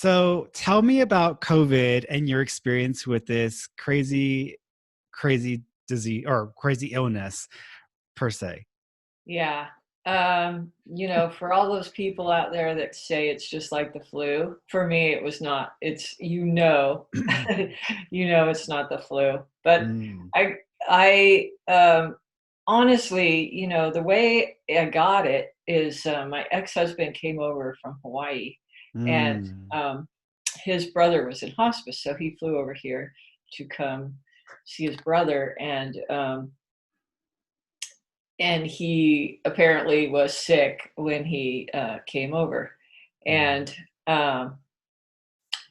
So tell me about COVID and your experience with this crazy disease or crazy illness per se. Yeah. For all those people out there that say it's just like the flu, for me it was not. It's it's not the flu. But Mm, I I honestly, the way I got it is my ex-husband came over from Hawaii, and mm, um his brother was in hospice, so he flew over here to come see his brother, and he apparently was sick when he came over, mm, and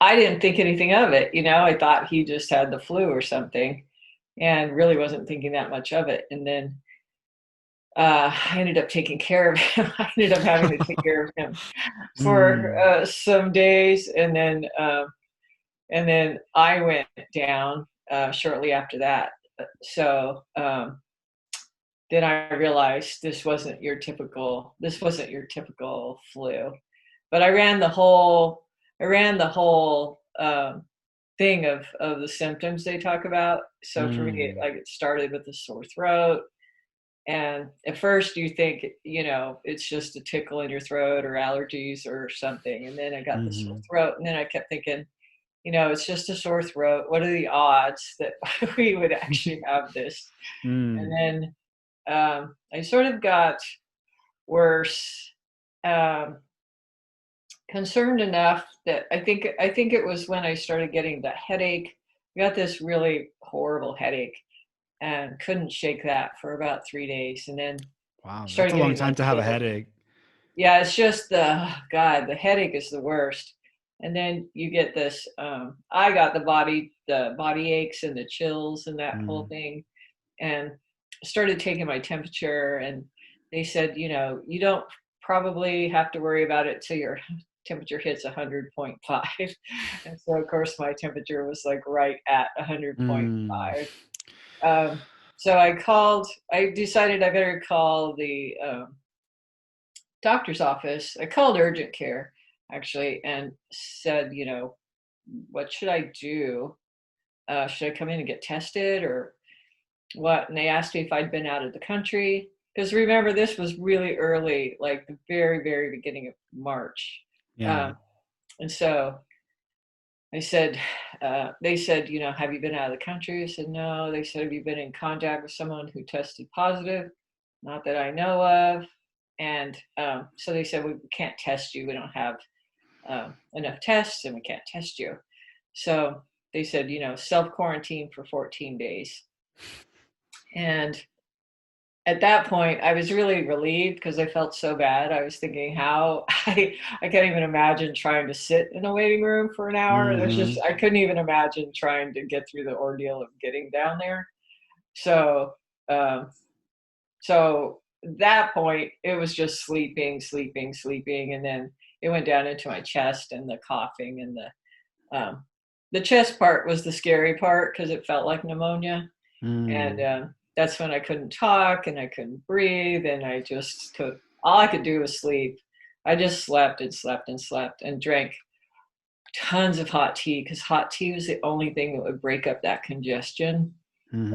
I didn't think anything of it. I thought he just had the flu or something, and really wasn't thinking that much of it. And then I ended up taking care of him. I ended up having to take care of him for mm, some days, and then I went down shortly after that. So then I realized this wasn't your typical flu. But I ran the whole thing of the symptoms they talk about. So for me, mm, it started with a sore throat, and at first you think it's just a tickle in your throat or allergies or something, and then I got the sore mhm, throat, and then I kept thinking, it's just a sore throat. What are the odds that we would actually have this? And mm, then I sort of got worse, um, concerned enough that I think it was when I started getting the headache. I got this really horrible headache and couldn't shake that for about 3 days, and then wow, that's started a long getting time to have a lightheaded. headache. Yeah, it's just the headache is the worst. And then you get this. I got the body aches and the chills and that whole Mm, thing, and started taking my temperature, and they said, you don't probably have to worry about it till your temperature hits 100.5. And so of course my temperature was like right at mm, 100.5. um, so I decided I better call the doctor's office. I called urgent care actually and said, what should I do? Should I come in and get tested or what? And they asked me if I'd been out of the country. Because remember, this was really early, like the very, very beginning of March. yeah. Um, and so they said, have you been out of the country? I said, no. They said, have you been in contact with someone who tested positive? Not that I know of. And so they said, we can't test you. We don't have enough tests and we can't test you. So they said, self quarantine for 14 days. And at that point, I was really relieved because I felt so bad. I was thinking how I can't even imagine trying to sit in a waiting room for an hour. There's just Mhm, I couldn't even imagine trying to get through the ordeal of getting down there. So um, so that point, it was just sleeping, sleeping, sleeping, and then it went down into my chest and the coughing and the chest part was the scary part because it felt like pneumonia, and mm. that's when I couldn't talk and I couldn't breathe, and I just could all I could do was sleep. I just slept and slept and slept and drank tons of hot tea because hot tea was the only thing that would break up that congestion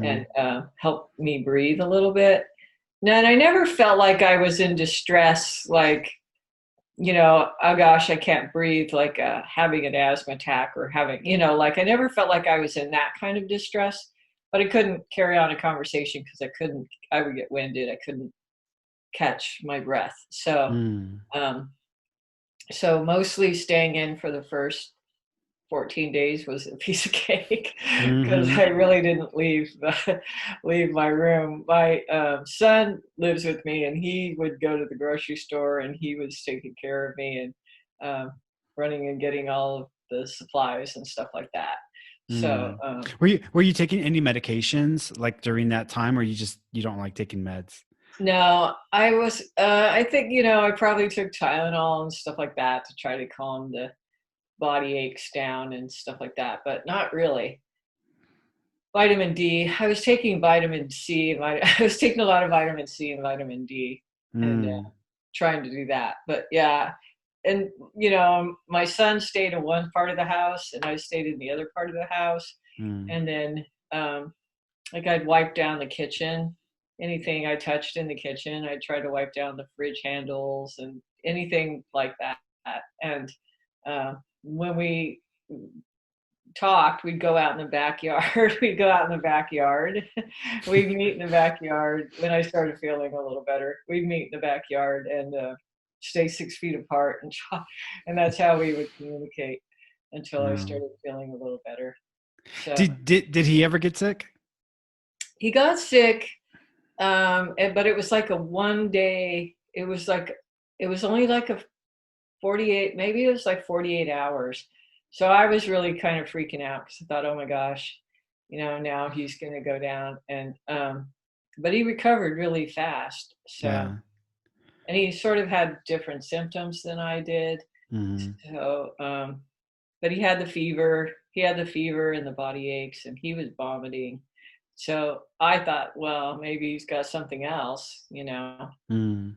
and Mhm. help me breathe a little bit. No, and I never felt like I was in distress, like, oh gosh, I can't breathe, like having an asthma attack or having, like I never felt like I was in that kind of distress, but I couldn't carry on a conversation because I would get winded. I couldn't catch my breath. Mm. Um, so mostly staying in for the first 14 days was a piece of cake because Mhm. I really didn't leave my room. My son lives with me, and he would go to the grocery store, and he was taking care of me and um, running and getting all of the supplies and stuff like that. So Mm. Were you taking any medications like during that time, or you don't like taking meds? no, I was. I think I probably took Tylenol and stuff like that to try to calm the body aches down and stuff like that, but not really. Vitamin D. I was taking vitamin C. I was taking a lot of vitamin C and vitamin D, and Mm. trying to do that. But yeah, and my son stayed in one part of the house and I stayed in the other part of the house. Mm. And then like I'd wipe down the kitchen, anything I touched in the kitchen, I'd try to wipe down the fridge handles and anything like that. And when we talked, we'd go out in the backyard. We'd go out in the backyard. We'd meet in the backyard. When I started feeling a little better, we'd meet in the backyard and stay 6 feet apart and talk. And that's how we would communicate until I Wow. started feeling a little better. So Did he ever get sick? he got sick, but it was like a 1 day. It was only like a 48, maybe it was like 48 hours. So I was really kind of freaking out because I thought, oh my gosh, now he's going to go down. And, but he recovered really fast. So, Yeah. and he sort of had different symptoms than I did. Hmm. So, but he had the fever and the body aches and he was vomiting. So I thought, well, maybe he's got something else. Mm.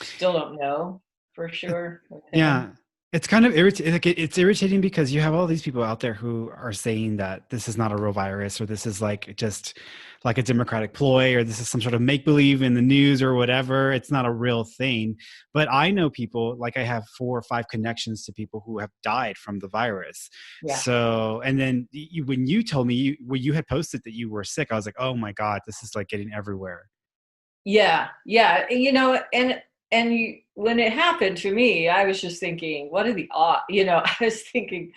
Still don't know for sure with him. Yeah. It's kind of irritating. Like it's irritating because you have all these people out there who are saying that this is not a real virus, or this is like just like a democratic ploy, or this is some sort of make believe in the news or whatever. It's not a real thing. But I know people, like I have 4 or 5 connections to people who have died from the virus. Yeah. So, and then when you told me when you had posted that you were sick, I was like, oh my God, this is like getting everywhere. Yeah, yeah, when it happened to me, I was just thinking, what are the odds? I was thinking,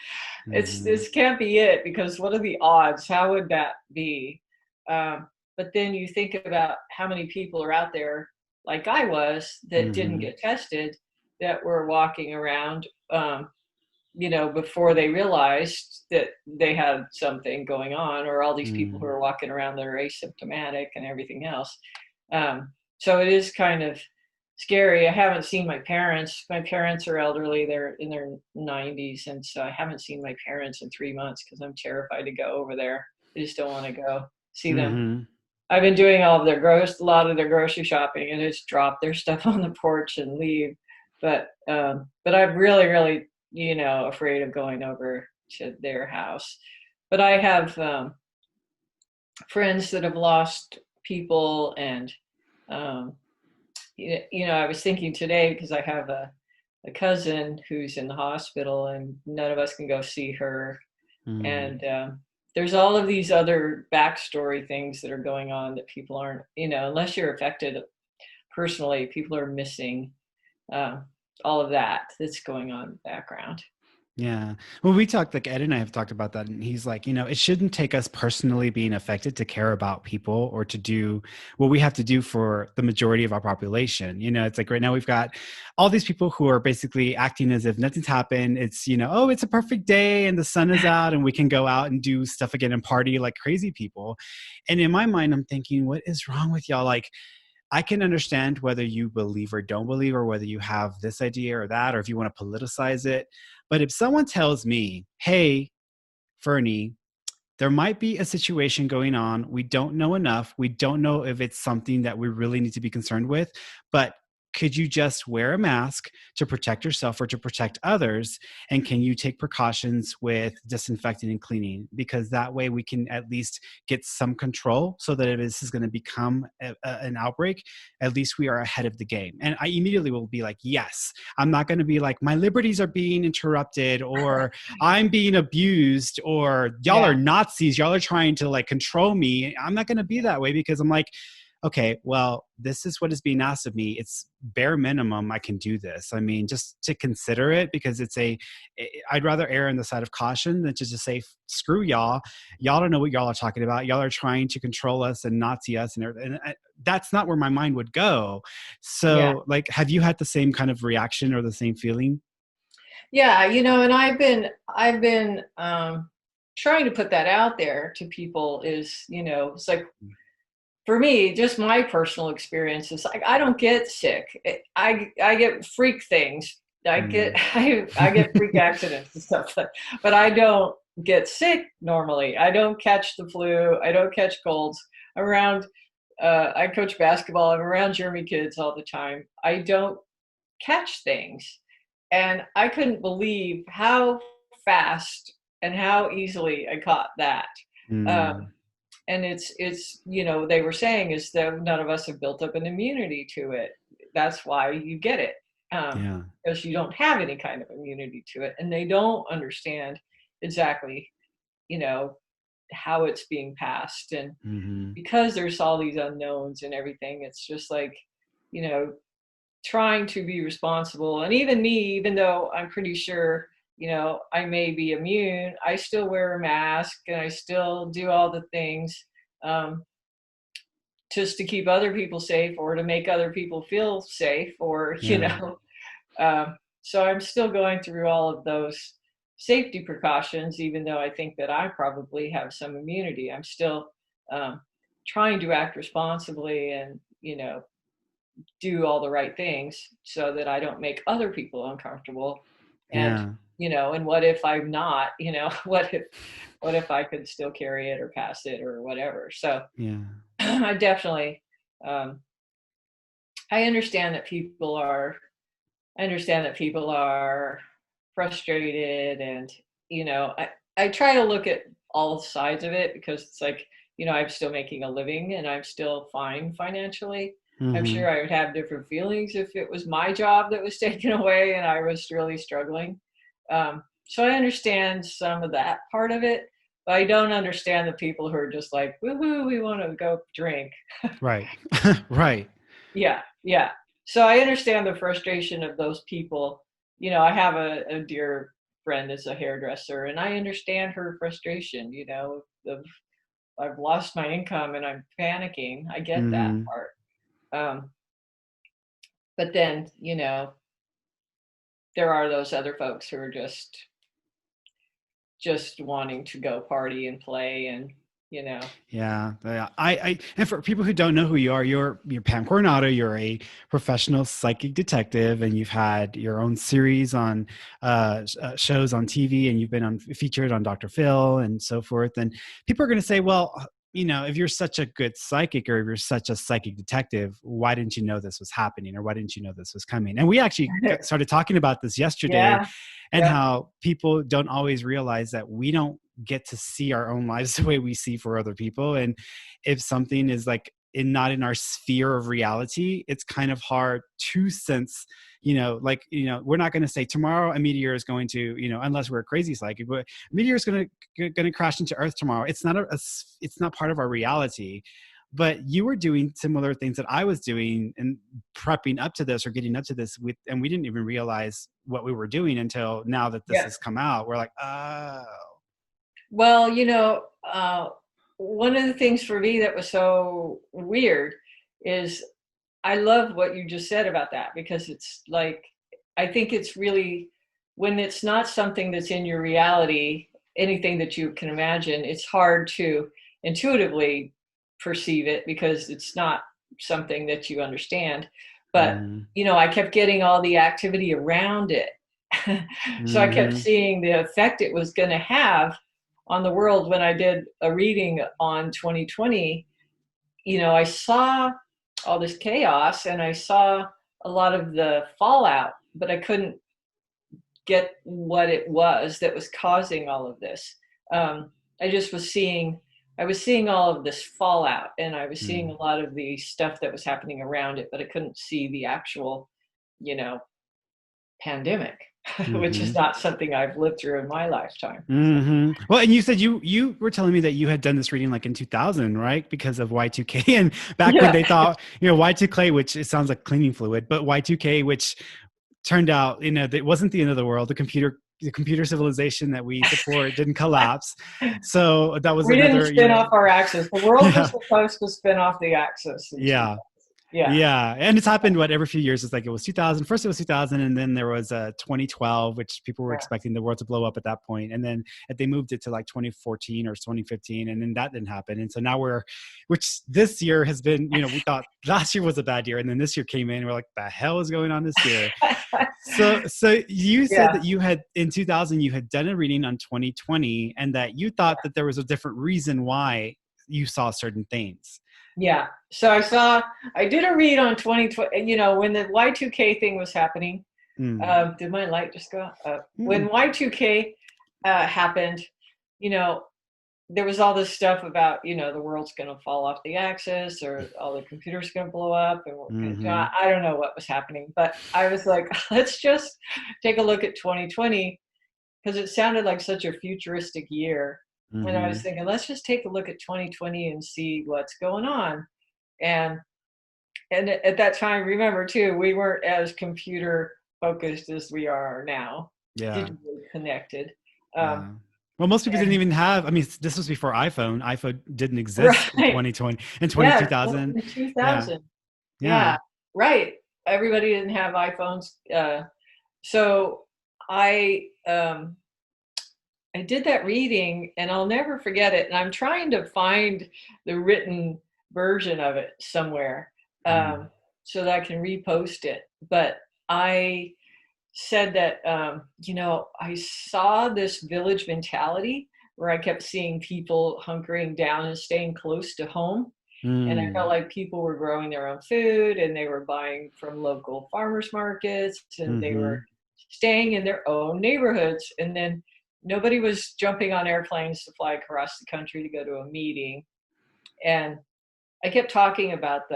Hmm. this can't be it because what are the odds? How would that be? But then you think about how many people are out there, like I was, that didn't Hmm. get tested, that were walking around, before they realized that they had something going on, or all these people who Mm. are walking around that are asymptomatic and everything else. So it is kind of scary. I haven't seen my parents. My parents are elderly. They're in their 90s. And so I haven't seen my parents in 3 months because I'm terrified to go over there. I just don't want to go see them. Hmm. I've been doing a lot of their grocery shopping and just drop their stuff on the porch and leave. But I'm really, really, afraid of going over to their house. But I have friends that have lost people, and um, I was thinking today because I have a cousin who's in the hospital, and none of us can go see her. Mm. And there's all of these other backstory things that are going on that people aren't, unless you're affected personally, people are missing uh, all of that that's going on in the background. Yeah. Well, we talked, like Ed and I have talked about that. And he's like, it shouldn't take us personally being affected to care about people or to do what we have to do for the majority of our population. It's like right now we've got all these people who are basically acting as if nothing's happened. It's, oh, it's a perfect day and the sun is out and we can go out and do stuff again and party like crazy people. And in my mind, I'm thinking, what is wrong with y'all? Like, I can understand whether you believe or don't believe, or whether you have this idea or that, or if you want to politicize it. But if someone tells me, hey, Ferny, there might be a situation going on. We don't know enough. We don't know if it's something that we really need to be concerned with, but could you just wear a mask to protect yourself or to protect others? And can you take precautions with disinfecting and cleaning? Because that way we can at least get some control so that if this is going to become an outbreak, at least we are ahead of the game. And I immediately will be like, yes, I'm not going to be like, my liberties are being interrupted, or I'm being abused, or y'all are Yeah, Nazis, y'all are trying to like control me. I'm not going to be that way because I'm like, okay, well, this is what is being asked of me. It's bare minimum. I can do this. I mean, just to consider it, because I'd rather err on the side of caution than to just say, screw y'all. Y'all don't know what y'all are talking about. Y'all are trying to control us and Nazi us. And that's not where my mind would go. yeah. So like, have you had the same kind of reaction or the same feeling? Yeah, and I've been trying to put that out there to people. It's like, for me, just my personal experience is like I don't get sick. I get freak things. I get Mm. I get freak accidents and stuff, but I don't get sick normally. I don't catch the flu. I don't catch colds. Around, I coach basketball. I'm around German kids all the time. I don't catch things. And I couldn't believe how fast and how easily I caught that. Um, Mm, and it's they were saying is that none of us have built up an immunity to it. That's why you get it, yeah. because you don't have any kind of immunity to it, and they don't understand exactly you know how it's being passed. And Hmm. because there's all these unknowns and everything, it's just like you know trying to be responsible. And even me, even though I'm pretty sure, I may be immune, I still wear a mask and I still do all the things, um, just to keep other people safe or to make other people feel safe, or, Yeah. so I'm still going through all of those safety precautions, even though I think that I probably have some immunity. I'm still um, trying to act responsibly and, do all the right things so that I don't make other people uncomfortable. And Yeah. and what if I'm not, what if I could still carry it or pass it or whatever. So Yeah. I definitely um, I understand that people are I understand that people are frustrated. And I try to look at all sides of it, because it's like, I'm still making a living and I'm still fine financially. I'm Hmm. sure I would have different feelings if it was my job that was taken away and I was really struggling. So I understand some of that part of it, but I don't understand the people who are just like, woohoo, we want to go drink. Right. Right. Yeah, yeah. So I understand the frustration of those people. I have a dear friend that's a hairdresser, and I understand her frustration, of I've lost my income and I'm panicking. I get that Hmm. part. Um, but then, there are those other folks who are just wanting to go party and play and, you know. Yeah, yeah. And for people who don't know who you are, you're Pam Coronado. You're a professional psychic detective, and you've had your own series on shows on TV, and you've been on featured on Dr. Phil and so forth. And people are going to say, well, if you're such a good psychic, or if you're such a psychic detective, why didn't you know this was happening, or why didn't you know this was coming? And we actually started talking about this yesterday, Yeah, and yeah, how people don't always realize that we don't get to see our own lives the way we see for other people. And if something is like not in our sphere of reality, it's kind of hard to sense, we're not going to say tomorrow a meteor is going to, unless we're a crazy psychic, but a meteor is going to crash into earth tomorrow. It's not it's not part of our reality. But you were doing similar things that I was doing and prepping up to this, or getting up to this and we didn't even realize what we were doing until now that this yeah. has come out. We're like, oh. Well, one of the things for me that was so weird is I love what you just said about that, because it's like, I think it's really, when it's not something that's in your reality, anything that you can imagine, it's hard to intuitively perceive it because it's not something that you understand. But, Mm-hmm. I kept getting all the activity around it. So I kept Mm-hmm. seeing the effect it was going to have on the world. When I did a reading on 2020, I saw all this chaos and I saw a lot of the fallout, but I couldn't get what it was that was causing all of this. I just I was seeing all of this fallout, and I was seeing a lot of the stuff that was happening around it, but I couldn't see the actual, you know, pandemic, which is Mm-hmm. not something I've lived through in my lifetime. So, Mm-hmm. Well, and you said you were telling me that you had done this reading like in 2000, right? Because of Y2K, and back when yeah, they thought, Y2K, which it sounds like cleaning fluid, but Y2K, which turned out, that it wasn't the end of the world. The computer civilization that we support didn't collapse. So that was we didn't another, spin off our axis. The world was yeah, supposed to spin off the axis in two. yeah. Yeah, Yeah, and it's happened every few years. It's like it was 2000. First, it was 2000, and then there was 2012, which people were yeah, expecting the world to blow up at that point. And then they moved it to like 2014 or 2015, and then that didn't happen. And so now which this year has been, we thought last year was a bad year, and then this year came in. And we're like, the hell is going on this year? So you said yeah, that you had in 2000 you had done a reading on 2020, and that you thought that there was a different reason why you saw certain things. yeah. So I did a read on 2020, when the Y2K thing was happening. Mm. Did my light just go out? When Mm. Y2K happened, you know, there was all this stuff about, the world's going to fall off the axis or all the computers going to blow up and we're going to die. Mhm. I don't know what was happening, but I was like, let's just take a look at 2020 because it sounded like such a futuristic year. And I was Mhm. thinking, let's just take a look at 2020 and see what's going on. And at that time, remember too, we weren't as computer focused as we are now, Yeah. digitally connected. Um, Yeah. Well, most people didn't and even have, I mean, this was before iPhone. iPhone didn't exist in right, 2020, in yeah, 2000. in Yeah. 2000, Yeah. yeah, right. Everybody didn't have iPhones, so I um, I did that reading, and I'll never forget it. And I'm trying to find the written version of it somewhere, Mm. so that I can repost it. But I said that, I saw this village mentality where I kept seeing people hunkering down and staying close to home. And I felt Mm. like people were growing their own food and they were buying from local farmers markets and they were Mhm. staying in their own neighborhoods. And then nobody was jumping on airplanes to fly across the country to go to a meeting. And I kept talking about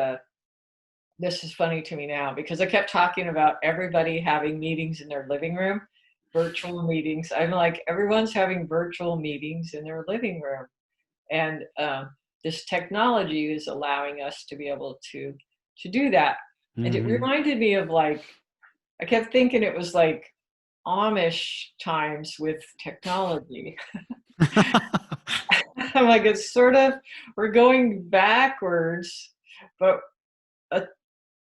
this is funny to me now because I kept talking about everybody having meetings in their living room, virtual meetings. I'm like, everyone's having virtual meetings in their living room. And this technology is allowing us to be able to do that. And it Mhm. reminded me of like, I kept thinking it was like Amish times with technology. I'm like, it's sort of, we're going backwards, but uh,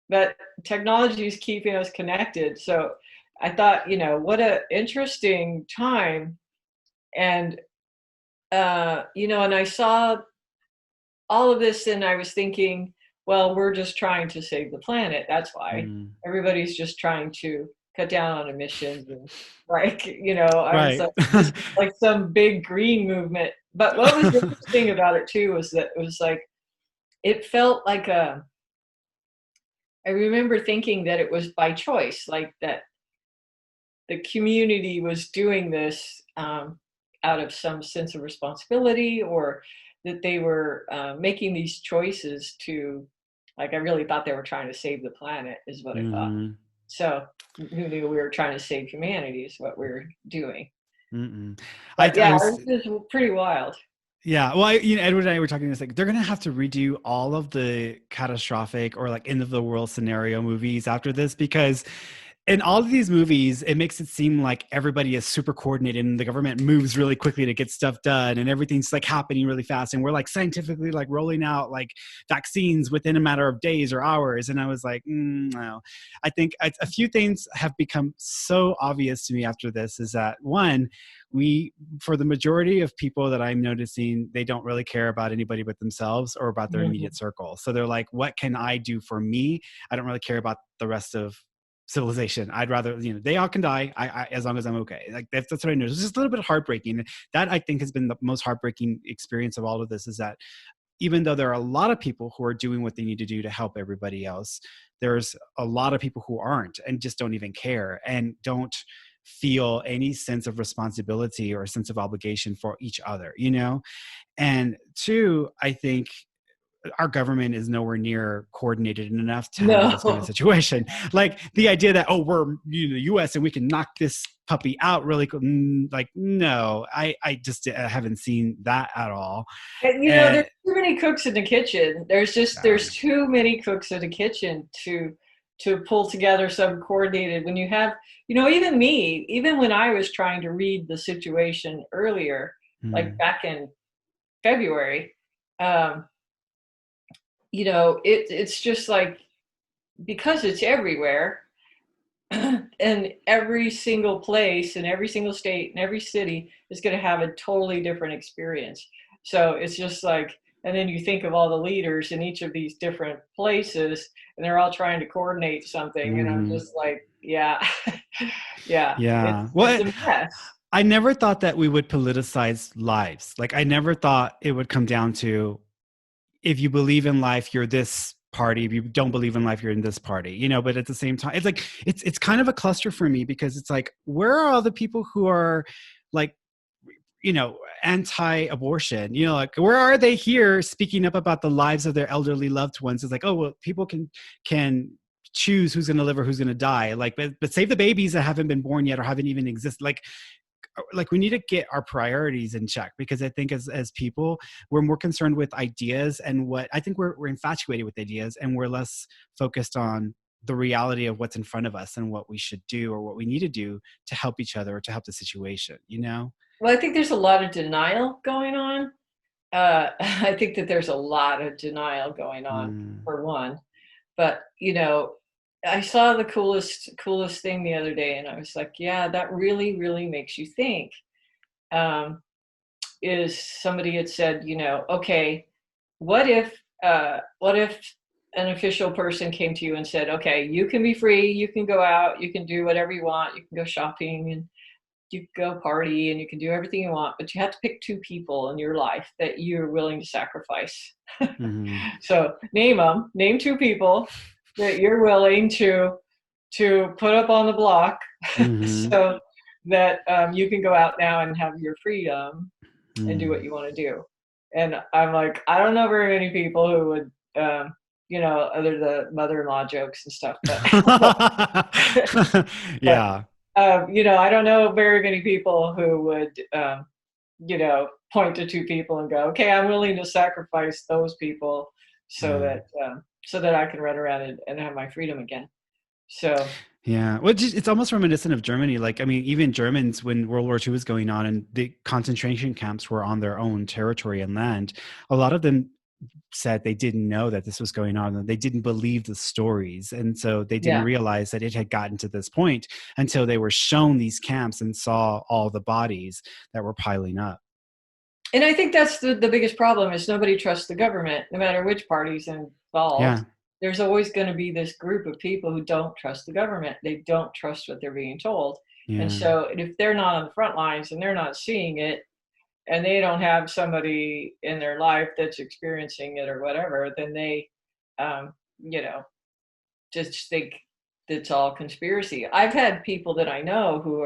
that technology is keeping us connected. So I thought, what a interesting time. And, and I saw all of this and I was thinking, well, we're just trying to save the planet. That's why Mm. everybody's just trying to cut down on emissions and like, I was Right. like, this is like some big green movement. But what was interesting about it too was that it was like, it felt like I remember thinking that it was by choice, like that the community was doing this out of some sense of responsibility or that they were making these choices to, like, I really thought they were trying to save the planet is what I thought. Mhm. So who knew we were trying to save humanity is what we are doing. Mm-mm. But I yeah, was, this is pretty wild. yeah. Well, Edward and I were talking this, like, they're going to have to redo all of the catastrophic or like end of the world scenario movies after this because in all of these movies, it makes it seem like everybody is super coordinated and the government moves really quickly to get stuff done and everything's like happening really fast. And we're like scientifically like rolling out like vaccines within a matter of days or hours. And I was like, no. I think a few things have become so obvious to me after this is that one, for the majority of people that I'm noticing, they don't really care about anybody but themselves or about their Mhm. immediate circle. So they're like, what can I do for me? I don't really care about the rest of civilization. I'd rather, they all can die. As long as I'm okay. Like that's what I know. It's just a little bit heartbreaking. That I think has been the most heartbreaking experience of all of this is that even though there are a lot of people who are doing what they need to do to help everybody else, there's a lot of people who aren't and just don't even care and don't feel any sense of responsibility or sense of obligation for each other, And two, I think our government is nowhere near coordinated enough to handle this kind of No. situation. Like the idea that, oh, we're the US and we can knock this puppy out really quick. Like, no, I just haven't seen that at all. And there's And too many cooks in the kitchen. There's too many cooks in the kitchen to pull together some coordinated when you have, even me, even when I was trying to read the situation earlier, like mm, back in February, um, it's just like because it's everywhere and every single place and every single state and every city is going to have a totally different experience. So it's just like, and then you think of all the leaders in each of these different places, and they're all trying to coordinate something, and I'm mhm. just like, yeah, yeah, Yeah. it's Well, a mess. I never thought that we would politicize lives. Like I never thought it would come down to if you believe in life, you're this party. If you don't believe in life, you're in this party, you know. But at the same time, it's like it's kind of a cluster for me, because it's like, where are all the people who are like, you know, anti-abortion, you know, like, where are they here speaking up about the lives of their elderly loved ones? It's like, oh well, people can choose who's going to live or who's going to die, like, but save the babies that haven't been born yet or haven't even existed. Like we need to get our priorities in check, because I think as people, we're more concerned with ideas, and what I think we're infatuated with ideas, and we're less focused on the reality of what's in front of us and what we should do or what we need to do to help each other or to help the situation, you know. Well, I think there's a lot of denial going on. I think that there's a lot of denial going on, Mm. for one. But, you know, I saw the coolest thing the other day, and I was like, yeah, that really, really makes you think. Um, is somebody had said, you know, okay, what if an official person came to you and said, okay, you can be free, you can go out, you can do whatever you want, you can go shopping and you can go party and you can do everything you want, but you have to pick two people in your life that you're willing to sacrifice. Hmm. So name them, name two people that you're willing to put up on the block Hmm. so that you can go out now and have your freedom and do what Mm. you want to do. And I'm like, I don't know very many people who would, you know, other the mother-in-law jokes and stuff, but but Yeah. you know, I don't know very many people who would, you know, point to two people and go, okay, I'm willing to sacrifice those people Yeah. so that I can run around and have my freedom again. So Yeah, well, it's almost reminiscent of Germany. Like, I mean, even Germans, when World War II was going on and the concentration camps were on their own territory and land, a lot of them said they didn't know that this was going on, and they didn't believe the stories. And so they didn't yeah. realize that it had gotten to this point until they were shown these camps and saw all the bodies that were piling up. And I think that's the biggest problem is nobody trusts the government, no matter which party's involved. Yeah. There's always going to be this group of people who don't trust the government. They don't trust what they're being told. And Yeah. so if they're not on the front lines and they're not seeing it and they don't have somebody in their life that's experiencing it or whatever, then they, you know, just think it's all conspiracy. I've had people that I know who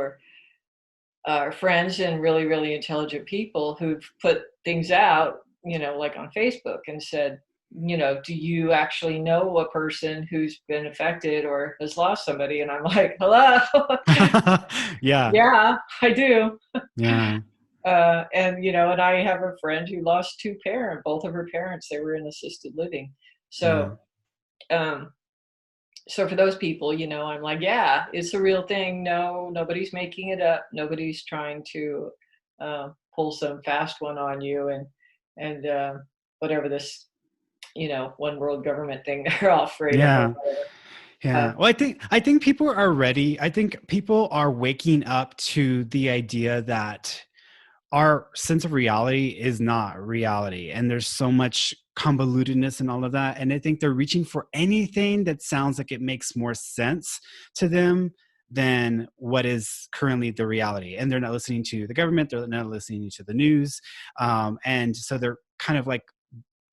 are friends and really, really intelligent people who've put things out, you know, like on Facebook and said, you know, do you actually know a person who's been affected or has lost somebody? And I'm like, hello. Yeah. Yeah, I do. Yeah. And you know, and I have a friend who lost both of her parents. They were in assisted living. Yeah. So, um, so for those people, you know, I'm like, yeah, it's a real thing. No, nobody's making it up. Nobody's trying to pull some fast one on you and whatever this, you know, one world government thing they're all afraid of or Yeah. whatever. Yeah. Well, I think people are ready. I think people are waking up to the idea that our sense of reality is not reality, and there's so much convolutedness and all of that, and I think they're reaching for anything that sounds like it makes more sense to them than what is currently the reality. And they're not listening to the government, they're not listening to the news, and so they're kind of like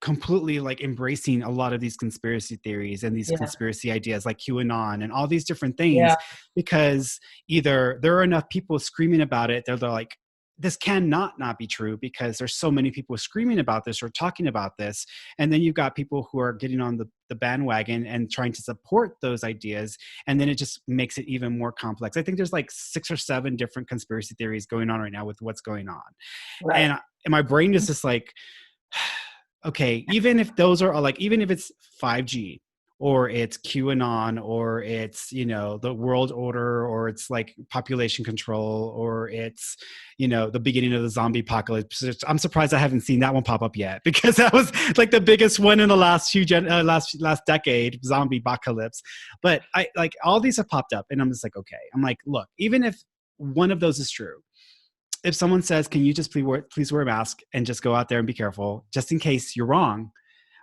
completely like embracing a lot of these conspiracy theories and these Yeah, conspiracy ideas like QAnon and all these different yeah, things, because either there are enough people screaming about it, they're like, this cannot not be true because there's so many people screaming about this or talking about this. And then you've got people who are getting on the bandwagon and trying to support those ideas. And then it just makes it even more complex. I think there's like 6 or 7 different conspiracy theories going on right now with what's going on. right. And my brain is just like, okay, even if those are like, even if it's 5G or it's QAnon or it's, you know, the world order or it's like population control or it's, you know, the beginning of the zombie apocalypse. I'm surprised I haven't seen that one pop up yet, because that was like the biggest one in the last last decade, zombie apocalypse. But I like all these have popped up and I'm just like, okay, I'm like, look, even if one of those is true, if someone says, can you just please wear a mask and just go out there and be careful, just in case you're wrong,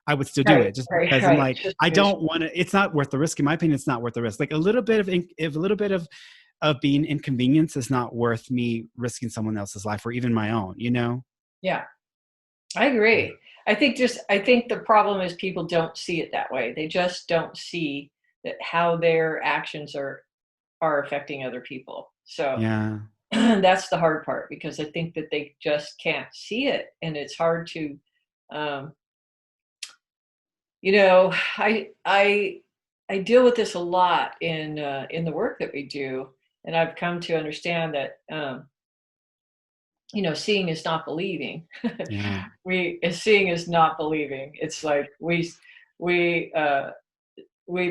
I would still do Right, it, just right, because I'm right. like, Just I news. don't want to, it's not worth the risk. In my opinion, it's not worth the risk. Like a little bit of, if a little bit of being inconvenience is not worth me risking someone else's life or even my own, you know? Yeah. I agree. I think the problem is people don't see it that way. They just don't see that how their actions are affecting other people. So Yeah. that's the hard part because I think that they just can't see it, and it's hard to, um, you know, I deal with this a lot in the work that we do, and I've come to understand that seeing is not believing. Yeah. Seeing is not believing. It's like we we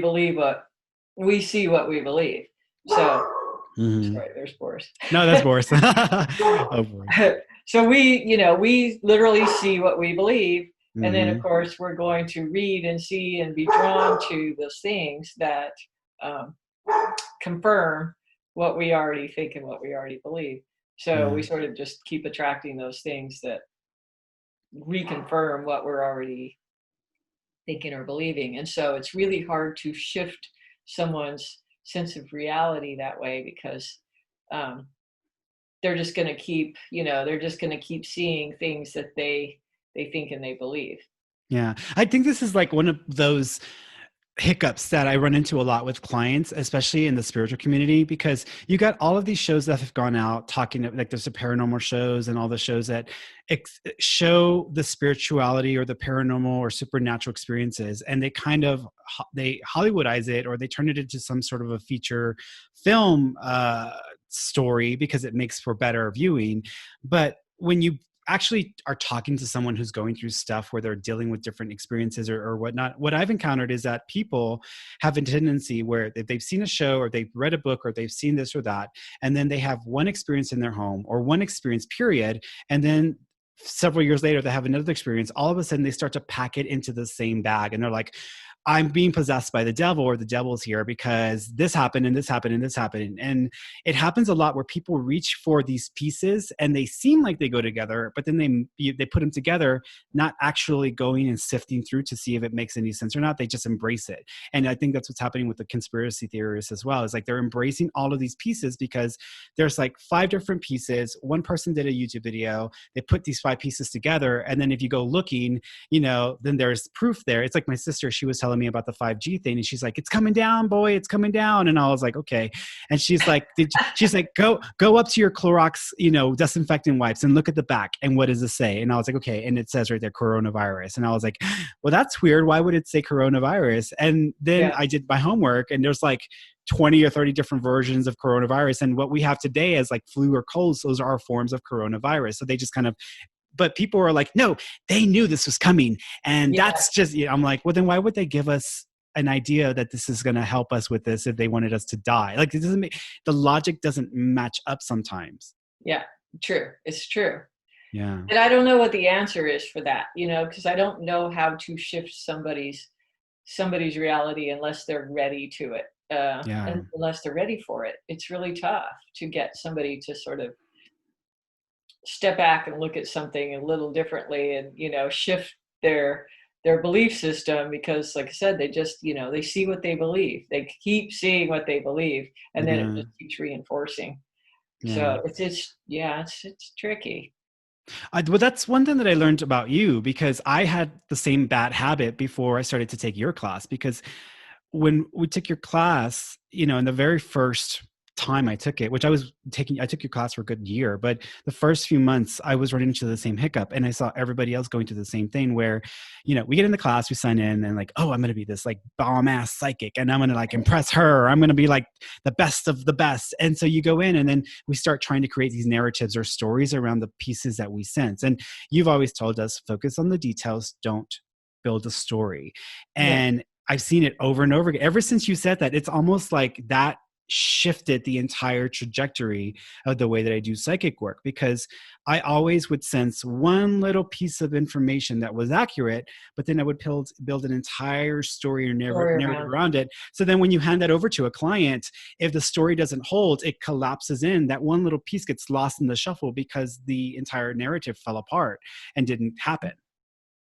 believe what we see what we believe. So Hmm. sorry, there's Boris. No, that's Boris. Oh, Boris. So we literally see what we believe, and then of Hmm. course we're going to read and see and be drawn to those things that um, confirm what we already think and what we already believe. So Yeah. we sort of just keep attracting those things that reconfirm what we're already thinking or believing. And so it's really hard to shift someone's sense of reality that way because um, they're just going to they're just going to keep seeing things that they think and they believe. Yeah. I think this is like one of those hiccups that I run into a lot with clients, especially in the spiritual community, because you got all of these shows that have gone out talking like there's the paranormal shows and all the shows that show the spirituality or the paranormal or supernatural experiences, and they kind of they Hollywoodize it or they turn it into some sort of a feature film story because it makes for better viewing. But when you actually are talking to someone who's going through stuff where they're dealing with different experiences or whatnot, what I've encountered is that people have a tendency where if they've seen a show or they've read a book or they've seen this or that, and then they have one experience in their home or one experience period, and then several years later they have another experience, all of a sudden they start to pack it into the same bag and they're like, I'm being possessed by the devil or the devil's here because this happened and this happened and this happened. And it happens a lot where people reach for these pieces and they seem like they go together, but then they put them together, not actually going and sifting through to see if it makes any sense or not. They just embrace it. And I think that's what's happening with the conspiracy theorists as well. Is like they're embracing all of these pieces because there's like 5 different pieces. One person did a YouTube video. They put these 5 pieces together. And then if you go looking, then there's proof there. It's like my sister, she was telling me about the 5G thing and she's like, it's coming down, boy, it's coming down. And I was like, okay. And she's like, go up to your Clorox, disinfectant wipes and look at the back. And what does it say? And I was like, okay. And it says right there, coronavirus. And I was like, well, that's weird. Why would it say coronavirus? And then Yeah, I did my homework and there's like 20 or 30 different versions of coronavirus. And what we have today is like flu or colds. Those are forms of coronavirus. So they just kind of, but people are like, no, they knew this was coming. And yeah, that's just, I'm like, well, then why would they give us an idea that this is going to help us with this if they wanted us to die? Like, it doesn't make the logic doesn't match up sometimes. yeah. True. It's true. Yeah. And I don't know what the answer is for that, because I don't know how to shift somebody's reality unless they're ready to it. Yeah. And unless they're ready for it, it's really tough to get somebody to sort of step back and look at something a little differently and shift their belief system because like I said they just they see what they believe, they keep seeing what they believe, and then it Yeah. just keeps reinforcing. Yeah. So it's tricky. Well, that's one thing that I learned about you because I had the same bad habit before I started to take your class. Because when we took your class, in the very first time I took it, which I took your class for a good year, but the first few months I was running into the same hiccup and I saw everybody else going through the same thing where, we get in the class, we sign in and like, oh, I'm going to be this like bomb ass psychic and I'm going to like impress her. I'm going to be like the best of the best. And so you go in and then we start trying to create these narratives or stories around the pieces that we sense. And you've always told us, focus on the details, don't build a story. Yeah, And I've seen it over and over again. Ever since you said that, it's almost like that shifted the entire trajectory of the way that I do psychic work because I always would sense one little piece of information that was accurate, but then I would build an entire story or story narrative around. around it. So then when you hand that over to a client, if the story doesn't hold, it collapses in. That one little piece gets lost in the shuffle because the entire narrative fell apart and didn't happen.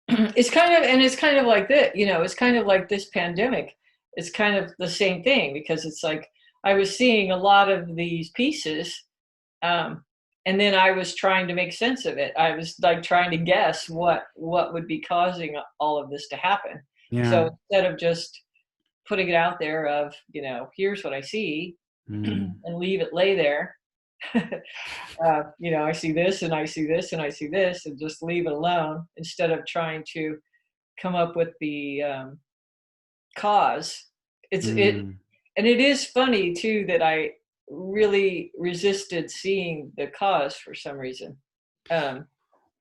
It's kind of like this, it's kind of like this pandemic. It's kind of the same thing because it's like I was seeing a lot of these pieces, um, and then I was trying to make sense of it. I was like trying to guess what would be causing all of this to happen. Yeah. So instead of just putting it out there of, here's what I see, Mm. and leave it lay there, I see this and I see this and I see this, and just leave it alone instead of trying to come up with the cause. Mm. And it is funny too that I really resisted seeing the cause for some reason. Um,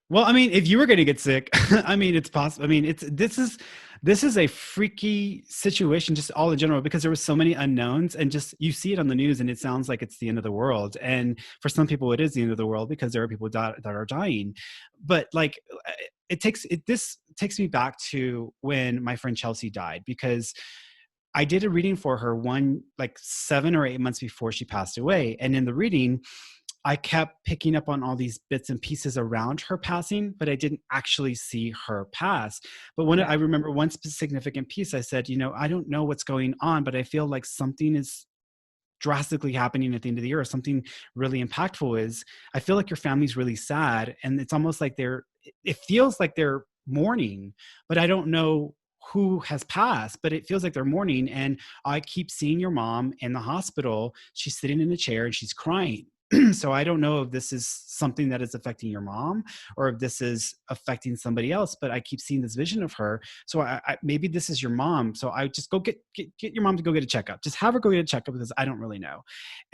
Well, I mean, if you were going to get sick, I mean, it's possible. I mean, this is a freaky situation, just all in general, because there were so many unknowns, and just you see it on the news, and it sounds like it's the end of the world. And for some people, it is the end of the world because there are people that are dying. But like, this takes me back to when my friend Chelsea died, because I did a reading for her like 7 or 8 months before she passed away, and in the reading, I kept picking up on all these bits and pieces around her passing, but I didn't actually see her pass. But when yeah, I remember one significant piece, I said, I don't know what's going on, but I feel like something is drastically happening at the end of the year, or something really impactful is, I feel like your family's really sad. And it's almost like it feels like they're mourning, but I don't know who has passed, but it feels like they're mourning. And I keep seeing your mom in the hospital. She's sitting in a chair and she's crying. So I don't know if this is something that is affecting your mom or if this is affecting somebody else, but I keep seeing this vision of her. So maybe this is your mom. So I just go get your mom to go get a checkup. Just have her go get a checkup, because I don't really know.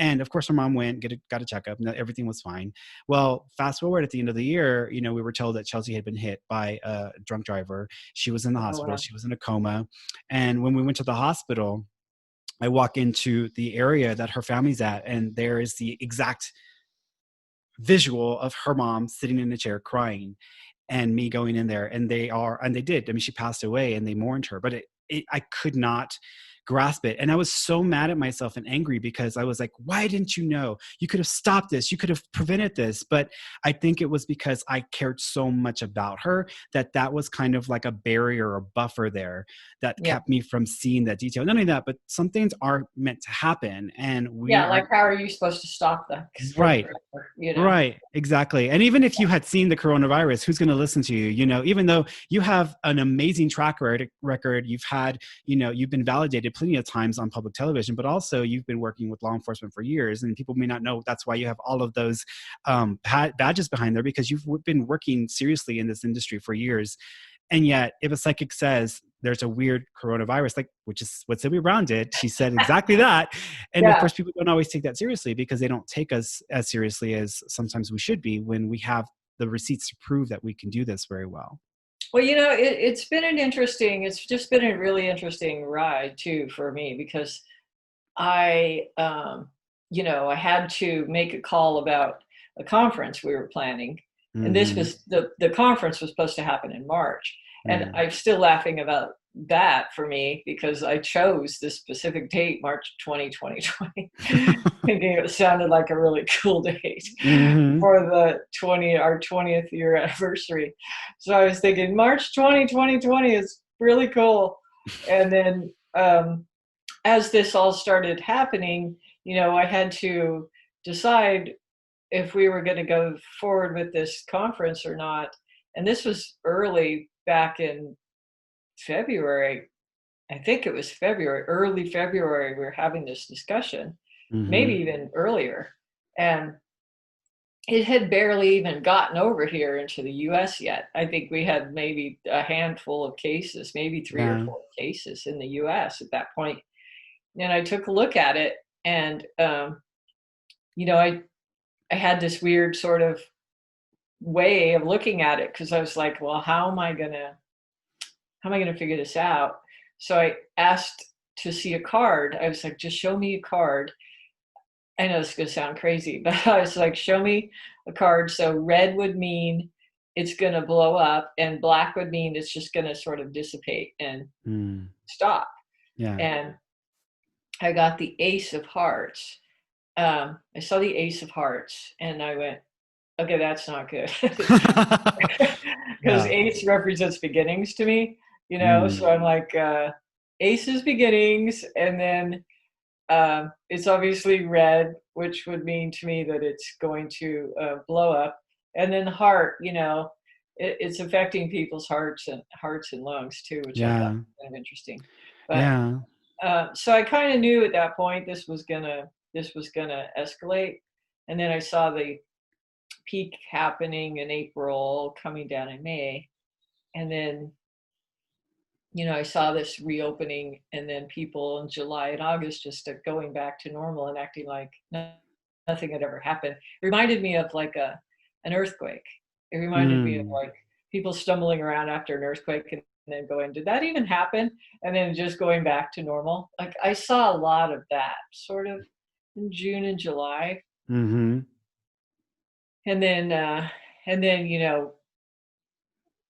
And of course, her mom went, got a checkup, and everything was fine. Well, fast forward at the end of the year, we were told that Chelsea had been hit by a drunk driver. She was in the oh, hospital. wow. She was in a coma. And when we went to the hospital, I walk into the area that her family's at, and there is the exact visual of her mom sitting in a chair crying, and me going in there, and they did. I mean, she passed away and they mourned her, but I could not grasp it. And I was so mad at myself and angry, because I was like, why didn't you know? You could have stopped this. You could have prevented this. But I think it was because I cared so much about her that was kind of like a barrier or buffer there that Yeah. kept me from seeing that detail. Not only that, but some things are meant to happen, and we Yeah, are like how are you supposed to stop the drunk right. driver? Right, exactly. And even if you had seen the coronavirus, who's going to listen to you? Even though you have an amazing record, you've had, you've been validated plenty of times on public television, but also you've been working with law enforcement for years, and people may not know that's why you have all of those badges behind there, because you've been working seriously in this industry for years. And yet, if a psychic says there's a weird coronavirus, like, which is what Sylvia Brown did, she said exactly that. And of Yeah. course, people don't always take that seriously, because they don't take us as seriously as sometimes we should be, when we have the receipts to prove that we can do this very well. Well, it's just been a really interesting ride too for me, because I had to make a call about a conference we were planning, and this Mm-hmm. was the conference was supposed to happen in March, and Mm. I'm still laughing about that for me because I chose this specific date, March 2020, thinking it sounded like a really cool date Mm-hmm. for our 20th year anniversary. So I was thinking March 2020 is really cool, and then as this all started happening, I had to decide if we were going to go forward with this conference or not. And this was early back in February. I think it was February, early February, we were having this discussion, maybe Mm-hmm. even earlier. And it had barely even gotten over here into the US yet. I think we had maybe a handful of cases, maybe three or Yeah. four cases in the US at that point. And I took a look at it, and you know, I had this weird sort of way of looking at it, because I was like, well, how am I gonna figure this out? So I asked to see a card. I was like, just show me a card. I know this is gonna sound crazy, but I was like, show me a card. So red would mean it's gonna blow up, and black would mean it's just gonna sort of dissipate and Mm. stop. Yeah. And I got the Ace of Hearts. I saw the Ace of Hearts, and I went, okay, that's not good. Because Yeah. Ace represents beginnings to me, Mm. so I'm like, Ace is beginnings, and then It's obviously red, which would mean to me that it's going to blow up. And then the heart, it's affecting people's hearts and lungs too, which I thought Yeah. was kind of interesting. But Yeah. so I kind of knew at that point this was gonna escalate. And then I saw the peak happening in April, coming down in May, and then I saw this reopening, and then people in July and August just going back to normal and acting like nothing had ever happened. It reminded me of like an earthquake. It reminded me of Mm. like people stumbling around after an earthquake and then going, "Did that even happen?" And then just going back to normal. Like I saw a lot of that sort of in June and July, Mm-hmm. and then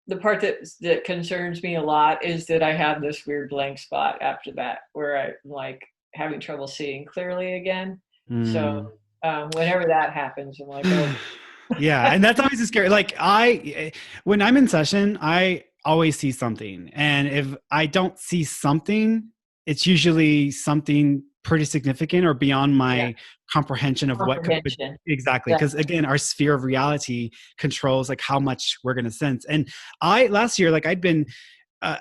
the part that concerns me a lot is that I have this weird blank spot after that where I'm like having trouble seeing clearly again. So Mm. whenever that happens, I'm like, oh, Yeah, and that's always a scary. Like when I'm in session, I always see something, and if I don't see something, it's usually something pretty significant or beyond yeah, my comprehension of what could comprehension. exactly. Yeah, Because again, our sphere of reality controls like how much we're going to sense. And I last year, like I'd been. Uh,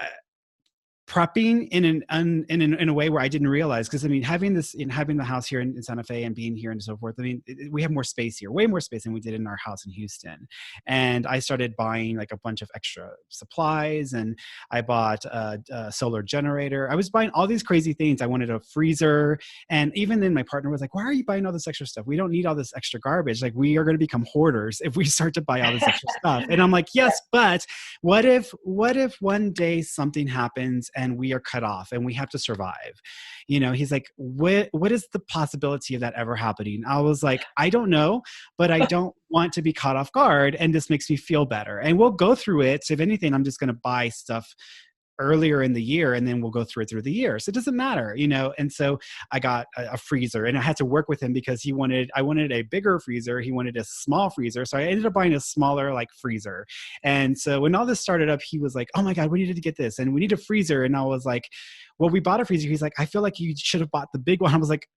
prepping in a way where I didn't realize, because I mean having the house here in Santa Fe and being here and so forth, I mean we have more space here, way more space than we did in our house in Houston. And I started buying like a bunch of extra supplies, and I bought a solar generator. I was buying all these crazy things. I wanted a freezer, and even then my partner was like, why are you buying all this extra stuff? We don't need all this extra garbage. Like we are going to become hoarders if we start to buy all this extra stuff. And I'm like, yes, but what if one day something happens and we are cut off and we have to survive? He's like, what is the possibility of that ever happening? I was like, I don't know, but I don't want to be caught off guard, and this makes me feel better, and we'll go through it. So if anything, I'm just going to buy stuff earlier in the year, and then we'll go through it through the year, so it doesn't matter. And so I got a freezer, and I had to work with him because I wanted a bigger freezer, he wanted a small freezer, so I ended up buying a smaller like freezer. And so when all this started up, he was like, oh my god, we needed to get this and we need a freezer. And I was like, well, we bought a freezer. He's like, I feel like you should have bought the big one. I was like